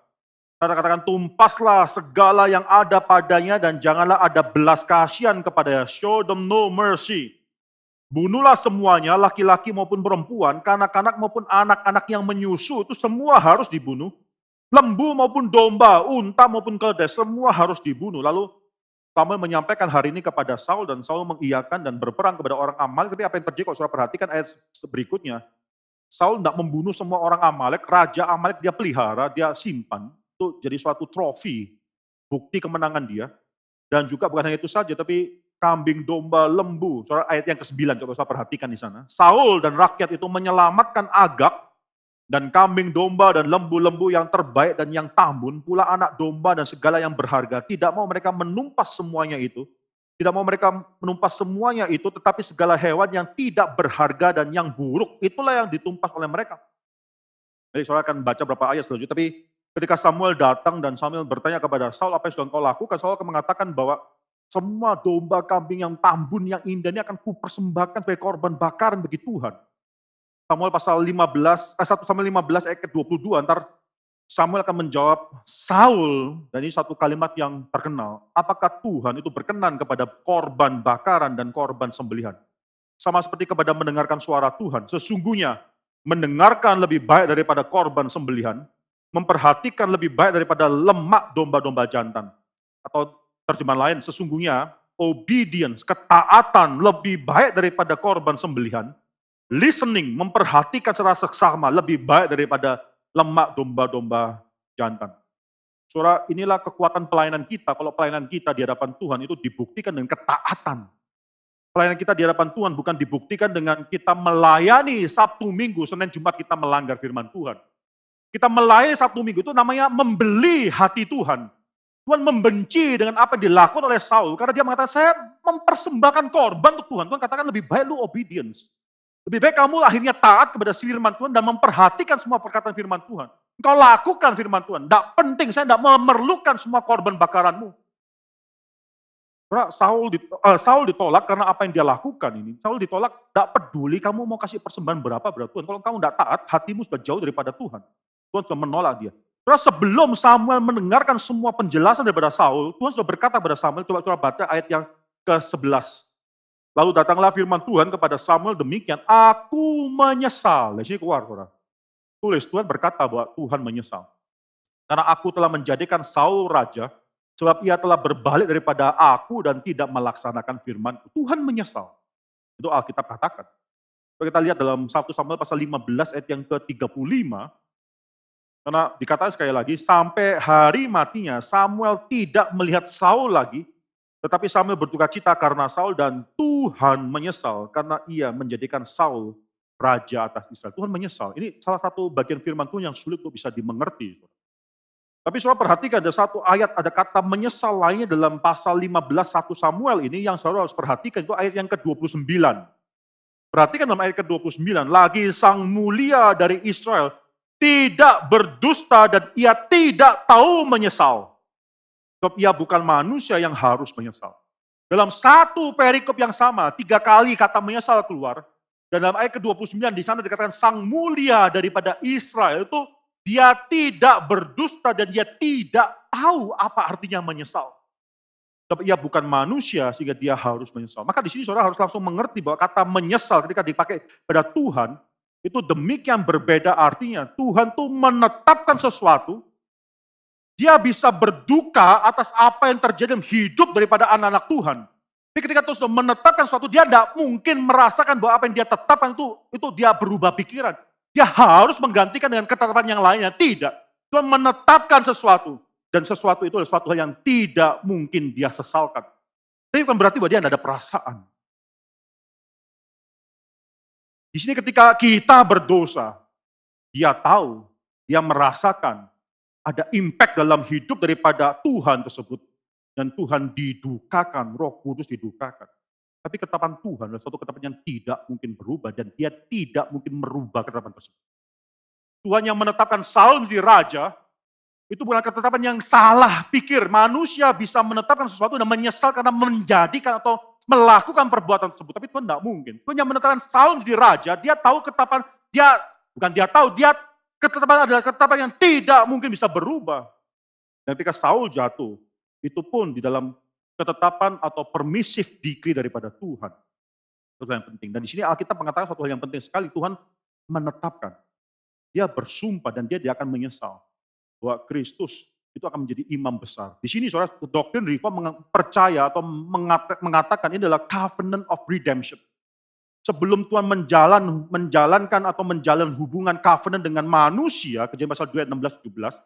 katakan, tumpaslah segala yang ada padanya dan janganlah ada belas kasihan kepadanya. Show them no mercy. Bunuhlah semuanya, laki-laki maupun perempuan, kanak-kanak maupun anak-anak yang menyusu, itu semua harus dibunuh. Lembu maupun domba, unta maupun keledai, semua harus dibunuh. Lalu Samuel menyampaikan hari ini kepada Saul, dan Saul mengiyakan dan berperang kepada orang Amalek. Tapi apa yang terjadi kalau saudara perhatikan ayat berikutnya, Saul tidak membunuh semua orang Amalek, raja Amalek dia pelihara, dia simpan. Itu jadi suatu trofi, bukti kemenangan dia. Dan juga bukan hanya itu saja, tapi kambing, domba, lembu. Soal ayat yang ke-9, coba saya perhatikan di sana. Saul dan rakyat itu menyelamatkan Agag, dan kambing, domba, dan lembu-lembu yang terbaik dan yang tambun, pula anak domba dan segala yang berharga. Tidak mau mereka menumpas semuanya itu. Tidak mau mereka menumpas semuanya itu, tetapi segala hewan yang tidak berharga dan yang buruk, itulah yang ditumpas oleh mereka. Jadi saya akan baca beberapa ayat selanjutnya, tapi ketika Samuel datang dan Samuel bertanya kepada Saul, apa yang sudah engkau lakukan? Saul akan mengatakan bahwa semua domba, kambing yang tambun, yang indah ini akan kupersembahkan sebagai korban bakaran bagi Tuhan. Samuel pasal 15, 1 Samuel 15 ayat ke-22, ntar Samuel akan menjawab, Saul, dan ini satu kalimat yang terkenal, apakah Tuhan itu berkenan kepada korban bakaran dan korban sembelihan? Sama seperti kepada mendengarkan suara Tuhan, sesungguhnya mendengarkan lebih baik daripada korban sembelihan, memperhatikan lebih baik daripada lemak domba-domba jantan. Atau terjemahan lain, sesungguhnya obedience, ketaatan lebih baik daripada korban sembelihan. Listening, memperhatikan secara seksama lebih baik daripada lemak domba-domba jantan. Saudara, inilah kekuatan pelayanan kita. Kalau pelayanan kita di hadapan Tuhan itu dibuktikan dengan ketaatan. Pelayanan kita di hadapan Tuhan bukan dibuktikan dengan kita melayani Sabtu, Minggu, Senin, Jumat kita melanggar firman Tuhan. Kita melayani Sabtu Minggu itu namanya membeli hati Tuhan. Tuhan membenci dengan apa yang dilakukan oleh Saul. Karena dia mengatakan, saya mempersembahkan korban untuk Tuhan. Tuhan katakan lebih baik lu obedience. Lebih baik kamu akhirnya taat kepada firman Tuhan dan memperhatikan semua perkataan firman Tuhan. Engkau lakukan firman Tuhan. Tidak penting, saya tidak memerlukan semua korban bakaranmu. Karena Saul ditolak karena apa yang dia lakukan ini. Saul ditolak, tidak peduli kamu mau kasih persembahan berapa berapa Tuhan. Kalau kamu tidak taat, hatimu sudah jauh daripada Tuhan. Tuhan sudah menolak dia. Terus sebelum Samuel mendengarkan semua penjelasan daripada Saul, Tuhan sudah berkata kepada Samuel, coba baca ayat yang ke-11. Lalu datanglah firman Tuhan kepada Samuel demikian, aku menyesal. Di sini keluar, saudara. Tulis, Tuhan berkata bahwa Tuhan menyesal. Karena aku telah menjadikan Saul raja, sebab ia telah berbalik daripada aku dan tidak melaksanakan firman. Tuhan menyesal. Itu Alkitab katakan. Kalau kita lihat dalam 1 Samuel pasal 15 ayat yang ke-35, karena dikatakan sekali lagi, sampai hari matinya Samuel tidak melihat Saul lagi, tetapi Samuel berduka cita karena Saul dan Tuhan menyesal karena ia menjadikan Saul raja atas Israel. Tuhan menyesal. Ini salah satu bagian firman Tuhan yang sulit untuk bisa dimengerti. Tapi saudara perhatikan ada satu ayat, ada kata menyesal lainnya dalam pasal 15 1 Samuel ini yang saudara harus perhatikan, itu ayat yang ke-29. Perhatikan dalam ayat ke-29, lagi sang mulia dari Israel tidak berdusta dan ia tidak tahu menyesal. Sebab ia bukan manusia yang harus menyesal. Dalam satu perikop yang sama, 3 kali kata menyesal keluar. Dan dalam ayat ke-29 di sana dikatakan sang mulia daripada Israel itu dia tidak berdusta dan dia tidak tahu apa artinya menyesal. Tapi ia bukan manusia sehingga dia harus menyesal. Maka di sini saudara harus langsung mengerti bahwa kata menyesal ketika dipakai pada Tuhan itu demikian berbeda artinya. Tuhan tuh menetapkan sesuatu, dia bisa berduka atas apa yang terjadi dalam hidup daripada anak-anak Tuhan. Tapi ketika Tuhan sudah menetapkan sesuatu, dia tidak mungkin merasakan bahwa apa yang dia tetapkan itu dia berubah pikiran. Dia harus menggantikan dengan ketetapan yang lainnya. Tidak. Tuhan menetapkan sesuatu. Dan sesuatu itu adalah sesuatu hal yang tidak mungkin dia sesalkan. Tapi bukan berarti bahwa dia tidak ada perasaan. Di sini ketika kita berdosa, dia tahu, dia merasakan ada impact dalam hidup daripada Tuhan tersebut. Dan Tuhan didukakan, Roh Kudus didukakan. Tapi ketetapan Tuhan adalah suatu ketetapan yang tidak mungkin berubah dan dia tidak mungkin merubah ketetapan tersebut. Tuhan yang menetapkan Saul menjadi raja, itu bukan ketetapan yang salah pikir. Manusia bisa menetapkan sesuatu dan menyesal karena menjadikan atau melakukan perbuatan tersebut. Tapi Tuhan tidak mungkin. Tuhan yang menetapkan Saul menjadi raja, dia tahu ketetapan, ketetapan adalah ketetapan yang tidak mungkin bisa berubah. Dan ketika Saul jatuh, itu pun di dalam ketetapan atau permissive decree daripada Tuhan. Itu yang penting. Dan di sini Alkitab mengatakan suatu hal yang penting sekali. Tuhan menetapkan. Dia bersumpah dan dia akan menyesal bahwa Kristus itu akan menjadi imam besar. Di sini saudara, doktrin Reform percaya atau mengatakan ini adalah covenant of redemption. Sebelum Tuhan menjalankan atau menjalin hubungan covenant dengan manusia, Kejadian pasal 2 ayat 16-17,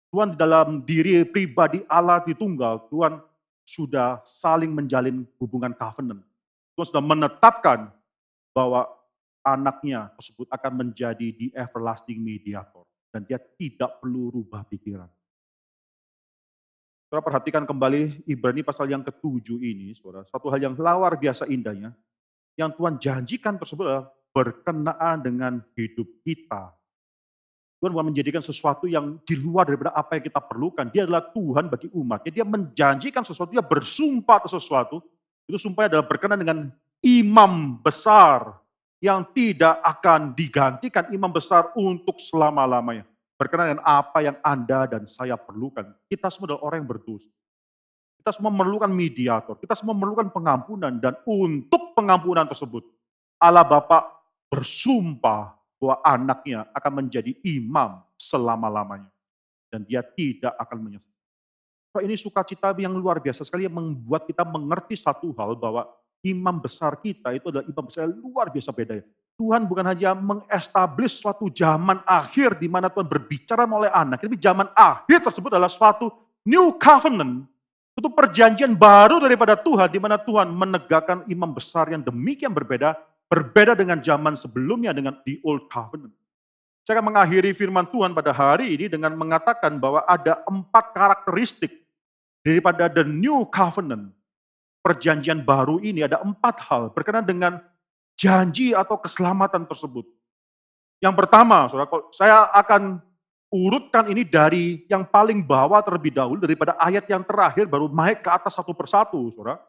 Tuhan di dalam diri pribadi Allah di tunggal, Tuhan sudah saling menjalin hubungan covenant. Tuhan sudah menetapkan bahwa anaknya tersebut akan menjadi the everlasting mediator. Dan dia tidak perlu rubah pikiran. Saudara perhatikan kembali Ibrani pasal yang ke-7 ini, saudara. Suatu hal yang luar biasa indahnya. Yang Tuhan janjikan tersebut adalah berkenaan dengan hidup kita. Tuhan bukan menjadikan sesuatu yang di luar daripada apa yang kita perlukan. Dia adalah Tuhan bagi umatnya. Dia menjanjikan sesuatu, dia bersumpah atas sesuatu. Itu sumpahnya adalah berkenaan dengan imam besar yang tidak akan digantikan, imam besar untuk selama-lamanya. Berkenaan dengan apa yang Anda dan saya perlukan. Kita semua adalah orang yang berdosa. Kita semua memerlukan mediator, kita semua memerlukan pengampunan. Dan untuk pengampunan tersebut, Allah Bapa bersumpah bahwa anaknya akan menjadi imam selama-lamanya. Dan dia tidak akan menyesal. Ini sukacita yang luar biasa sekali yang membuat kita mengerti satu hal bahwa imam besar kita itu adalah imam besar yang luar biasa bedanya. Tuhan bukan hanya mengestablish suatu zaman akhir di mana Tuhan berbicara oleh anak, tapi zaman akhir tersebut adalah suatu new covenant. Itu perjanjian baru daripada Tuhan di mana Tuhan menegakkan imam besar yang demikian berbeda dengan zaman sebelumnya dengan the old covenant. Saya akan mengakhiri firman Tuhan pada hari ini dengan mengatakan bahwa ada 4 karakteristik daripada the new covenant. Perjanjian baru ini ada 4 hal berkenaan dengan janji atau keselamatan tersebut. Yang pertama, saudara, saya akan urutkan ini dari yang paling bawah terlebih dahulu daripada ayat yang terakhir baru naik ke atas satu persatu, saudara.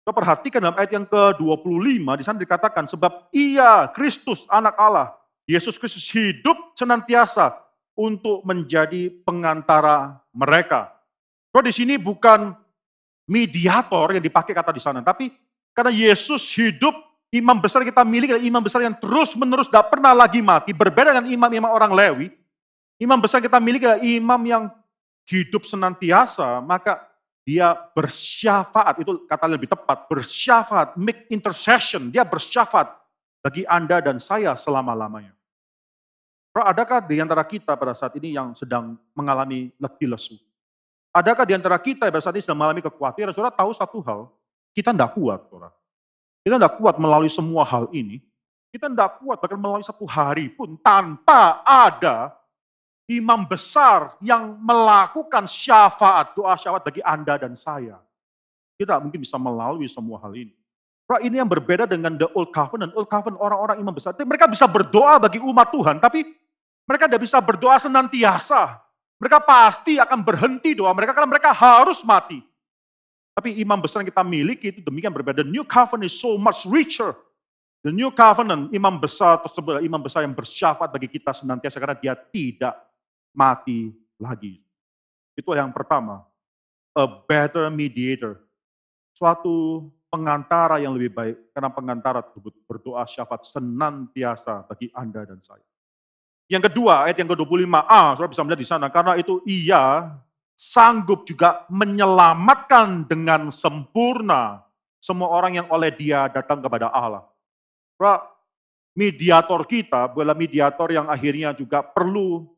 Kita perhatikan dalam ayat yang ke-25 di sana dikatakan sebab ia Kristus anak Allah, Yesus Kristus hidup senantiasa untuk menjadi pengantara mereka. So, di sini bukan mediator yang dipakai kata di sana, tapi karena Yesus hidup, imam besar yang kita miliki adalah imam besar yang terus-menerus tidak pernah lagi mati, berbeda dengan imam-imam orang Lewi. Imam besar yang kita miliki adalah imam yang hidup senantiasa, maka dia bersyafaat, itu kata lebih tepat, bersyafaat, make intercession, dia bersyafaat bagi Anda dan saya selama-lamanya. Adakah di antara kita pada saat ini yang sedang mengalami letih lesu? Adakah di antara kita pada saat ini sedang mengalami kekhawatiran? Saudara tahu satu hal, kita tidak kuat, saudara. Kita tidak kuat melalui semua hal ini. Kita tidak kuat bahkan melalui satu hari pun tanpa ada imam besar yang melakukan syafaat, doa syafaat bagi Anda dan saya. Kita mungkin bisa melalui semua hal ini. Ini yang berbeda dengan the old covenant. Old covenant orang-orang imam besar, mereka bisa berdoa bagi umat Tuhan, tapi mereka tidak bisa berdoa senantiasa. Mereka pasti akan berhenti doa mereka karena mereka harus mati. Tapi imam besar yang kita miliki itu demikian berbeda. The new covenant is so much richer. The new covenant, imam besar tersebut, imam besar yang bersyafaat bagi kita senantiasa karena dia tidak mati lagi. Itu yang pertama. A better mediator. Suatu pengantara yang lebih baik. Karena pengantara tersebut berdoa syafaat senantiasa bagi Anda dan saya. Yang kedua, ayat yang ke-25a, saudara bisa melihat di sana. Karena itu ia sanggup juga menyelamatkan dengan sempurna semua orang yang oleh dia datang kepada Allah. Saudara, mediator kita adalah mediator yang akhirnya juga perlu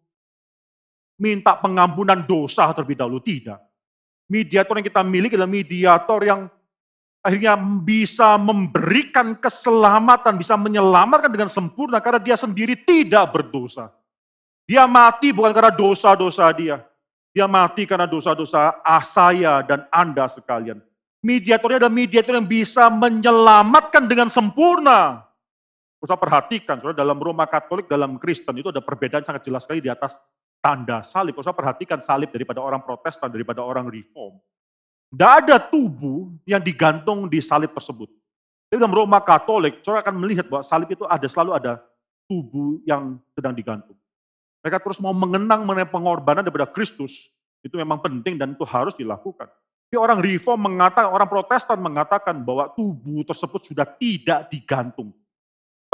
minta pengampunan dosa terlebih dahulu. Tidak. Mediator yang kita miliki adalah mediator yang akhirnya bisa memberikan keselamatan, bisa menyelamatkan dengan sempurna karena dia sendiri tidak berdosa. Dia mati bukan karena dosa-dosa dia. Dia mati karena dosa-dosa saya dan Anda sekalian. Mediatornya adalah mediator yang bisa menyelamatkan dengan sempurna. Saudara perhatikan, saudara dalam Roma Katolik, dalam Kristen itu ada perbedaan sangat jelas sekali di atas tanda salib. Saudara perhatikan salib daripada orang Protestan, daripada orang Reform. Tidak ada tubuh yang digantung di salib tersebut. Jadi dalam Roma Katolik, saudara akan melihat bahwa salib itu selalu ada tubuh yang sedang digantung. Mereka terus mau mengenang mengenai pengorbanan daripada Kristus, itu memang penting dan itu harus dilakukan. Tapi orang Reform mengatakan, orang Protestan mengatakan bahwa tubuh tersebut sudah tidak digantung.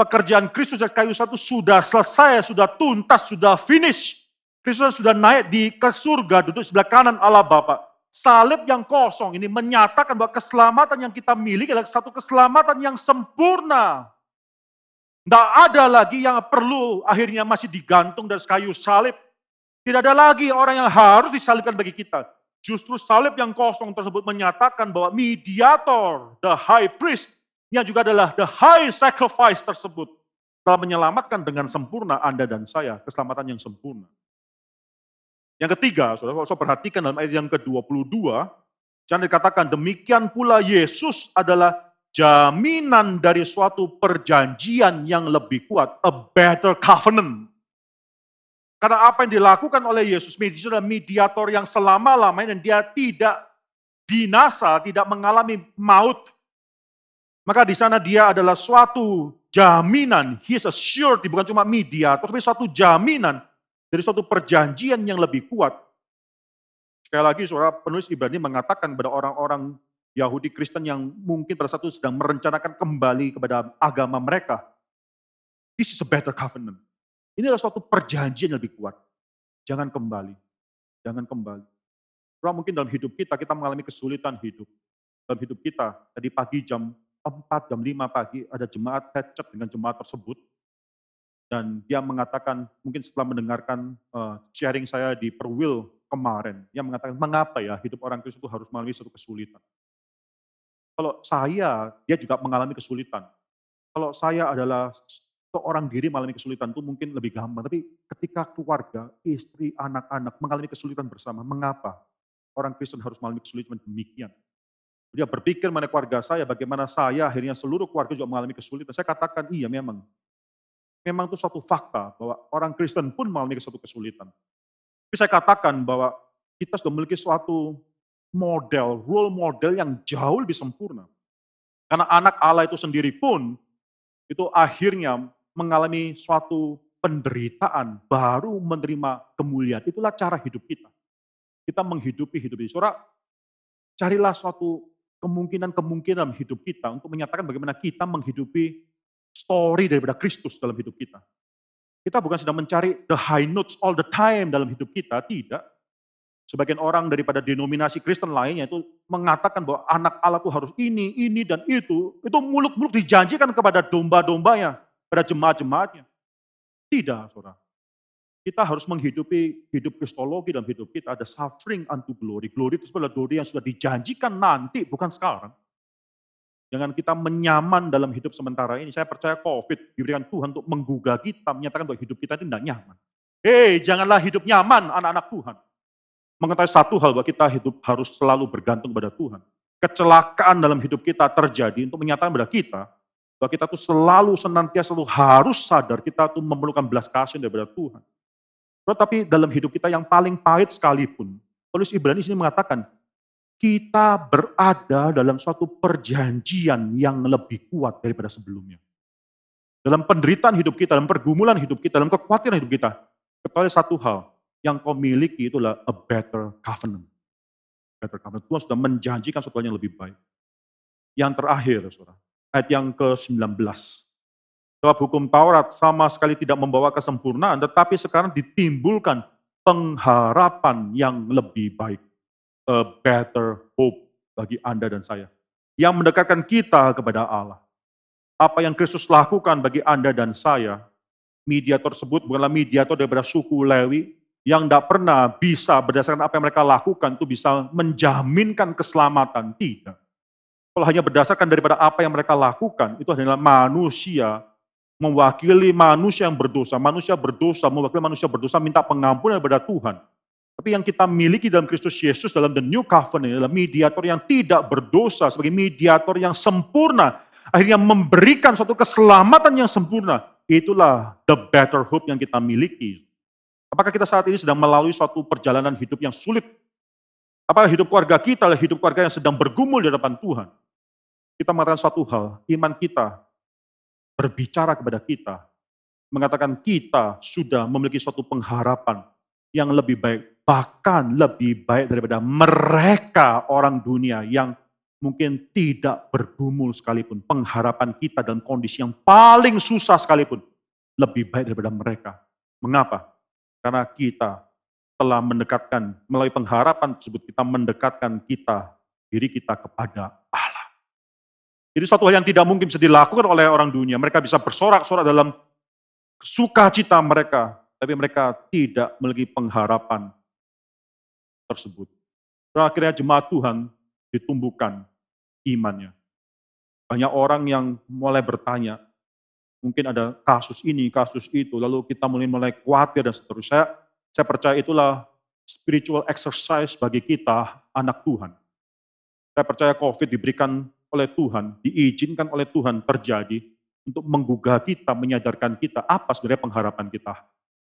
Pekerjaan Kristus dari kayu salib sudah selesai, sudah tuntas, sudah finish. Kristus sudah naik ke surga, duduk sebelah kanan Allah Bapa. Salib yang kosong ini menyatakan bahwa keselamatan yang kita miliki adalah satu keselamatan yang sempurna. Tidak ada lagi yang perlu akhirnya masih digantung dari kayu salib. Tidak ada lagi orang yang harus disalibkan bagi kita. Justru salib yang kosong tersebut menyatakan bahwa mediator, the high priest, yang juga adalah the high sacrifice tersebut, telah menyelamatkan dengan sempurna Anda dan saya, keselamatan yang sempurna. Yang ketiga, saudara, kalau perhatikan dalam ayat yang ke-22, jangan dikatakan demikian pula Yesus adalah jaminan dari suatu perjanjian yang lebih kuat, a better covenant. Karena apa yang dilakukan oleh Yesus, Yesus adalah mediator yang selama-lamanya dan dia tidak binasa, tidak mengalami maut. Maka di sana dia adalah suatu jaminan, he is assured, bukan cuma mediator, tapi suatu jaminan dari suatu perjanjian yang lebih kuat. Sekali lagi, saudara, penulis Ibrani mengatakan kepada orang-orang Yahudi Kristen yang mungkin pada saat itu sedang merencanakan kembali kepada agama mereka. This is a better covenant. Ini adalah suatu perjanjian yang lebih kuat. Jangan kembali. Jangan kembali. Saudara, mungkin dalam hidup kita mengalami kesulitan hidup. Dalam hidup kita, tadi pagi jam 4, jam 5 pagi, ada jemaat headset dengan jemaat tersebut. Dan dia mengatakan, mungkin setelah mendengarkan sharing saya di Perwil kemarin, dia mengatakan, mengapa ya hidup orang Kristen itu harus melalui suatu kesulitan. Kalau saya, dia juga mengalami kesulitan. Kalau saya adalah seorang diri mengalami kesulitan itu mungkin lebih gampang. Tapi ketika keluarga, istri, anak-anak mengalami kesulitan bersama, mengapa orang Kristen harus mengalami kesulitan demikian? Dia berpikir mengenai keluarga saya, bagaimana saya akhirnya seluruh keluarga juga mengalami kesulitan. Saya katakan, iya memang. Memang itu suatu fakta bahwa orang Kristen pun mengalami suatu kesulitan. Tapi saya katakan bahwa kita sudah memiliki suatu model, role model yang jauh lebih sempurna. Karena anak Allah itu sendiri pun, itu akhirnya mengalami suatu penderitaan, baru menerima kemuliaan. Itulah cara hidup kita. Kita menghidupi hidup ini. Saudara, carilah suatu kemungkinan-kemungkinan dalam hidup kita untuk menyatakan bagaimana kita menghidupi story daripada Kristus dalam hidup kita. Kita bukan sedang mencari the high notes all the time dalam hidup kita, tidak. Sebagian orang daripada denominasi Kristen lainnya itu mengatakan bahwa anak Allah itu harus ini, dan itu muluk-muluk dijanjikan kepada domba-dombanya, pada jemaat-jemaatnya. Tidak, saudara. Kita harus menghidupi hidup kristologi dalam hidup kita, ada suffering unto glory. Glory itu adalah glory yang sudah dijanjikan nanti, bukan sekarang. Jangan kita menyaman dalam hidup sementara ini. Saya percaya COVID diberikan Tuhan untuk menggugah kita, menyatakan bahwa hidup kita itu tidak nyaman. Janganlah hidup nyaman anak-anak Tuhan. Mengetahui satu hal bahwa kita hidup harus selalu bergantung pada Tuhan. Kecelakaan dalam hidup kita terjadi untuk menyatakan pada kita bahwa kita tuh selalu senantiasa harus sadar kita tuh memerlukan belas kasihan daripada Tuhan. Tetapi dalam hidup kita yang paling pahit sekalipun, penulis Ibrani sini mengatakan kita berada dalam suatu perjanjian yang lebih kuat daripada sebelumnya. Dalam penderitaan hidup kita, dalam pergumulan hidup kita, dalam kekhawatiran hidup kita, ketahui satu hal, yang kau miliki itulah a better covenant. Better covenant. Tuhan sudah menjanjikan sesuatu yang lebih baik. Yang terakhir, saudara, ayat yang ke-19. Sebab hukum Taurat sama sekali tidak membawa kesempurnaan, tetapi sekarang ditimbulkan pengharapan yang lebih baik. A better hope bagi Anda dan saya. Yang mendekatkan kita kepada Allah. Apa yang Kristus lakukan bagi Anda dan saya, mediator tersebut bukanlah mediator daripada suku Lewi, yang tidak pernah bisa berdasarkan apa yang mereka lakukan itu bisa menjaminkan keselamatan. Tidak. Kalau hanya berdasarkan daripada apa yang mereka lakukan, itu adalah manusia mewakili manusia yang berdosa. Manusia berdosa, mewakili manusia berdosa, minta pengampunan daripada Tuhan. Tapi yang kita miliki dalam Kristus Yesus, dalam the new covenant, adalah mediator yang tidak berdosa, sebagai mediator yang sempurna. Akhirnya memberikan suatu keselamatan yang sempurna. Itulah the better hope yang kita miliki. Apakah kita saat ini sedang melalui suatu perjalanan hidup yang sulit? Apakah hidup keluarga kita adalah hidup keluarga yang sedang bergumul di hadapan Tuhan? Kita mengatakan suatu hal, iman kita berbicara kepada kita, mengatakan kita sudah memiliki suatu pengharapan yang lebih baik, bahkan lebih baik daripada mereka orang dunia yang mungkin tidak bergumul sekalipun. Pengharapan kita dalam kondisi yang paling susah sekalipun, lebih baik daripada mereka. Mengapa? Karena kita telah mendekatkan, melalui pengharapan tersebut, kita mendekatkan diri kita kepada Allah. Jadi suatu hal yang tidak mungkin bisa dilakukan oleh orang dunia. Mereka bisa bersorak-sorak dalam sukacita mereka, tapi mereka tidak memiliki pengharapan tersebut. Dan akhirnya jemaat Tuhan ditumbuhkan imannya. Banyak orang yang mulai bertanya, mungkin ada kasus ini, kasus itu, lalu kita mulai khawatir dan seterusnya. Saya percaya itulah spiritual exercise bagi kita, anak Tuhan. Saya percaya COVID diberikan oleh Tuhan, diizinkan oleh Tuhan terjadi untuk menggugah kita, menyadarkan kita apa sebenarnya pengharapan kita.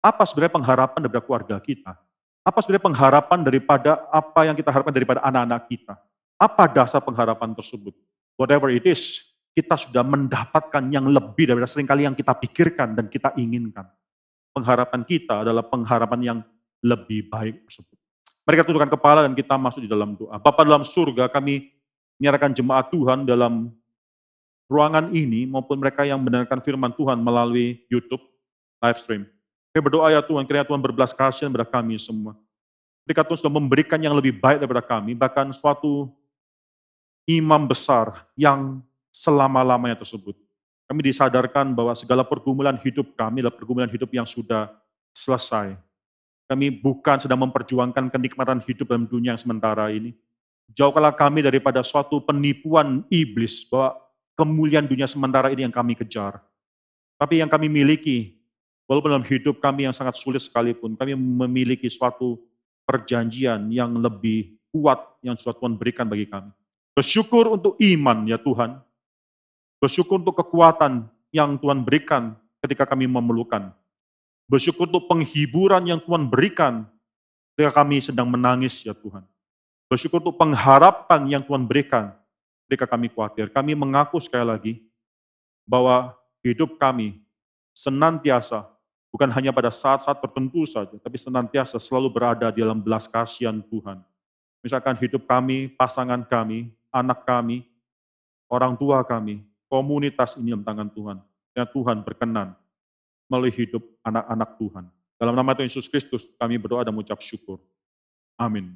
Apa sebenarnya pengharapan daripada keluarga kita. Apa sebenarnya pengharapan daripada apa yang kita harapkan daripada anak-anak kita. Apa dasar pengharapan tersebut? Whatever it is, kita sudah mendapatkan yang lebih daripada seringkali yang kita pikirkan dan kita inginkan. Pengharapan kita adalah pengharapan yang lebih baik tersebut. Mari kita tundukkan kepala dan kita masuk di dalam doa. Bapa dalam surga, kami menyerahkan jemaat Tuhan dalam ruangan ini maupun mereka yang mendengarkan firman Tuhan melalui YouTube live stream. Kami berdoa ya Tuhan, kiranya Tuhan berbelas kasihan kepada kami semua. Ketika Tuhan sudah memberikan yang lebih baik daripada kami, bahkan suatu imam besar yang selama-lamanya tersebut. Kami disadarkan bahwa segala pergumulan hidup kami adalah pergumulan hidup yang sudah selesai. Kami bukan sedang memperjuangkan kenikmatan hidup dalam dunia yang sementara ini. Jauhkanlah kami daripada suatu penipuan iblis bahwa kemuliaan dunia sementara ini yang kami kejar. Tapi yang kami miliki, walaupun dalam hidup kami yang sangat sulit sekalipun, kami memiliki suatu perjanjian yang lebih kuat yang sudah Tuhan berikan bagi kami. Bersyukur untuk iman ya Tuhan. Bersyukur untuk kekuatan yang Tuhan berikan ketika kami memerlukan. Bersyukur untuk penghiburan yang Tuhan berikan ketika kami sedang menangis ya Tuhan. Bersyukur untuk pengharapan yang Tuhan berikan ketika kami khawatir. Kami mengaku sekali lagi bahwa hidup kami senantiasa, bukan hanya pada saat-saat tertentu saja, tapi senantiasa selalu berada di dalam belas kasihan Tuhan. Misalkan hidup kami, pasangan kami, anak kami, orang tua kami, komunitas ini dalam tangan Tuhan. Ya Tuhan berkenan melalui hidup anak-anak Tuhan. Dalam nama Tuhan Yesus Kristus kami berdoa dan mengucap syukur. Amin.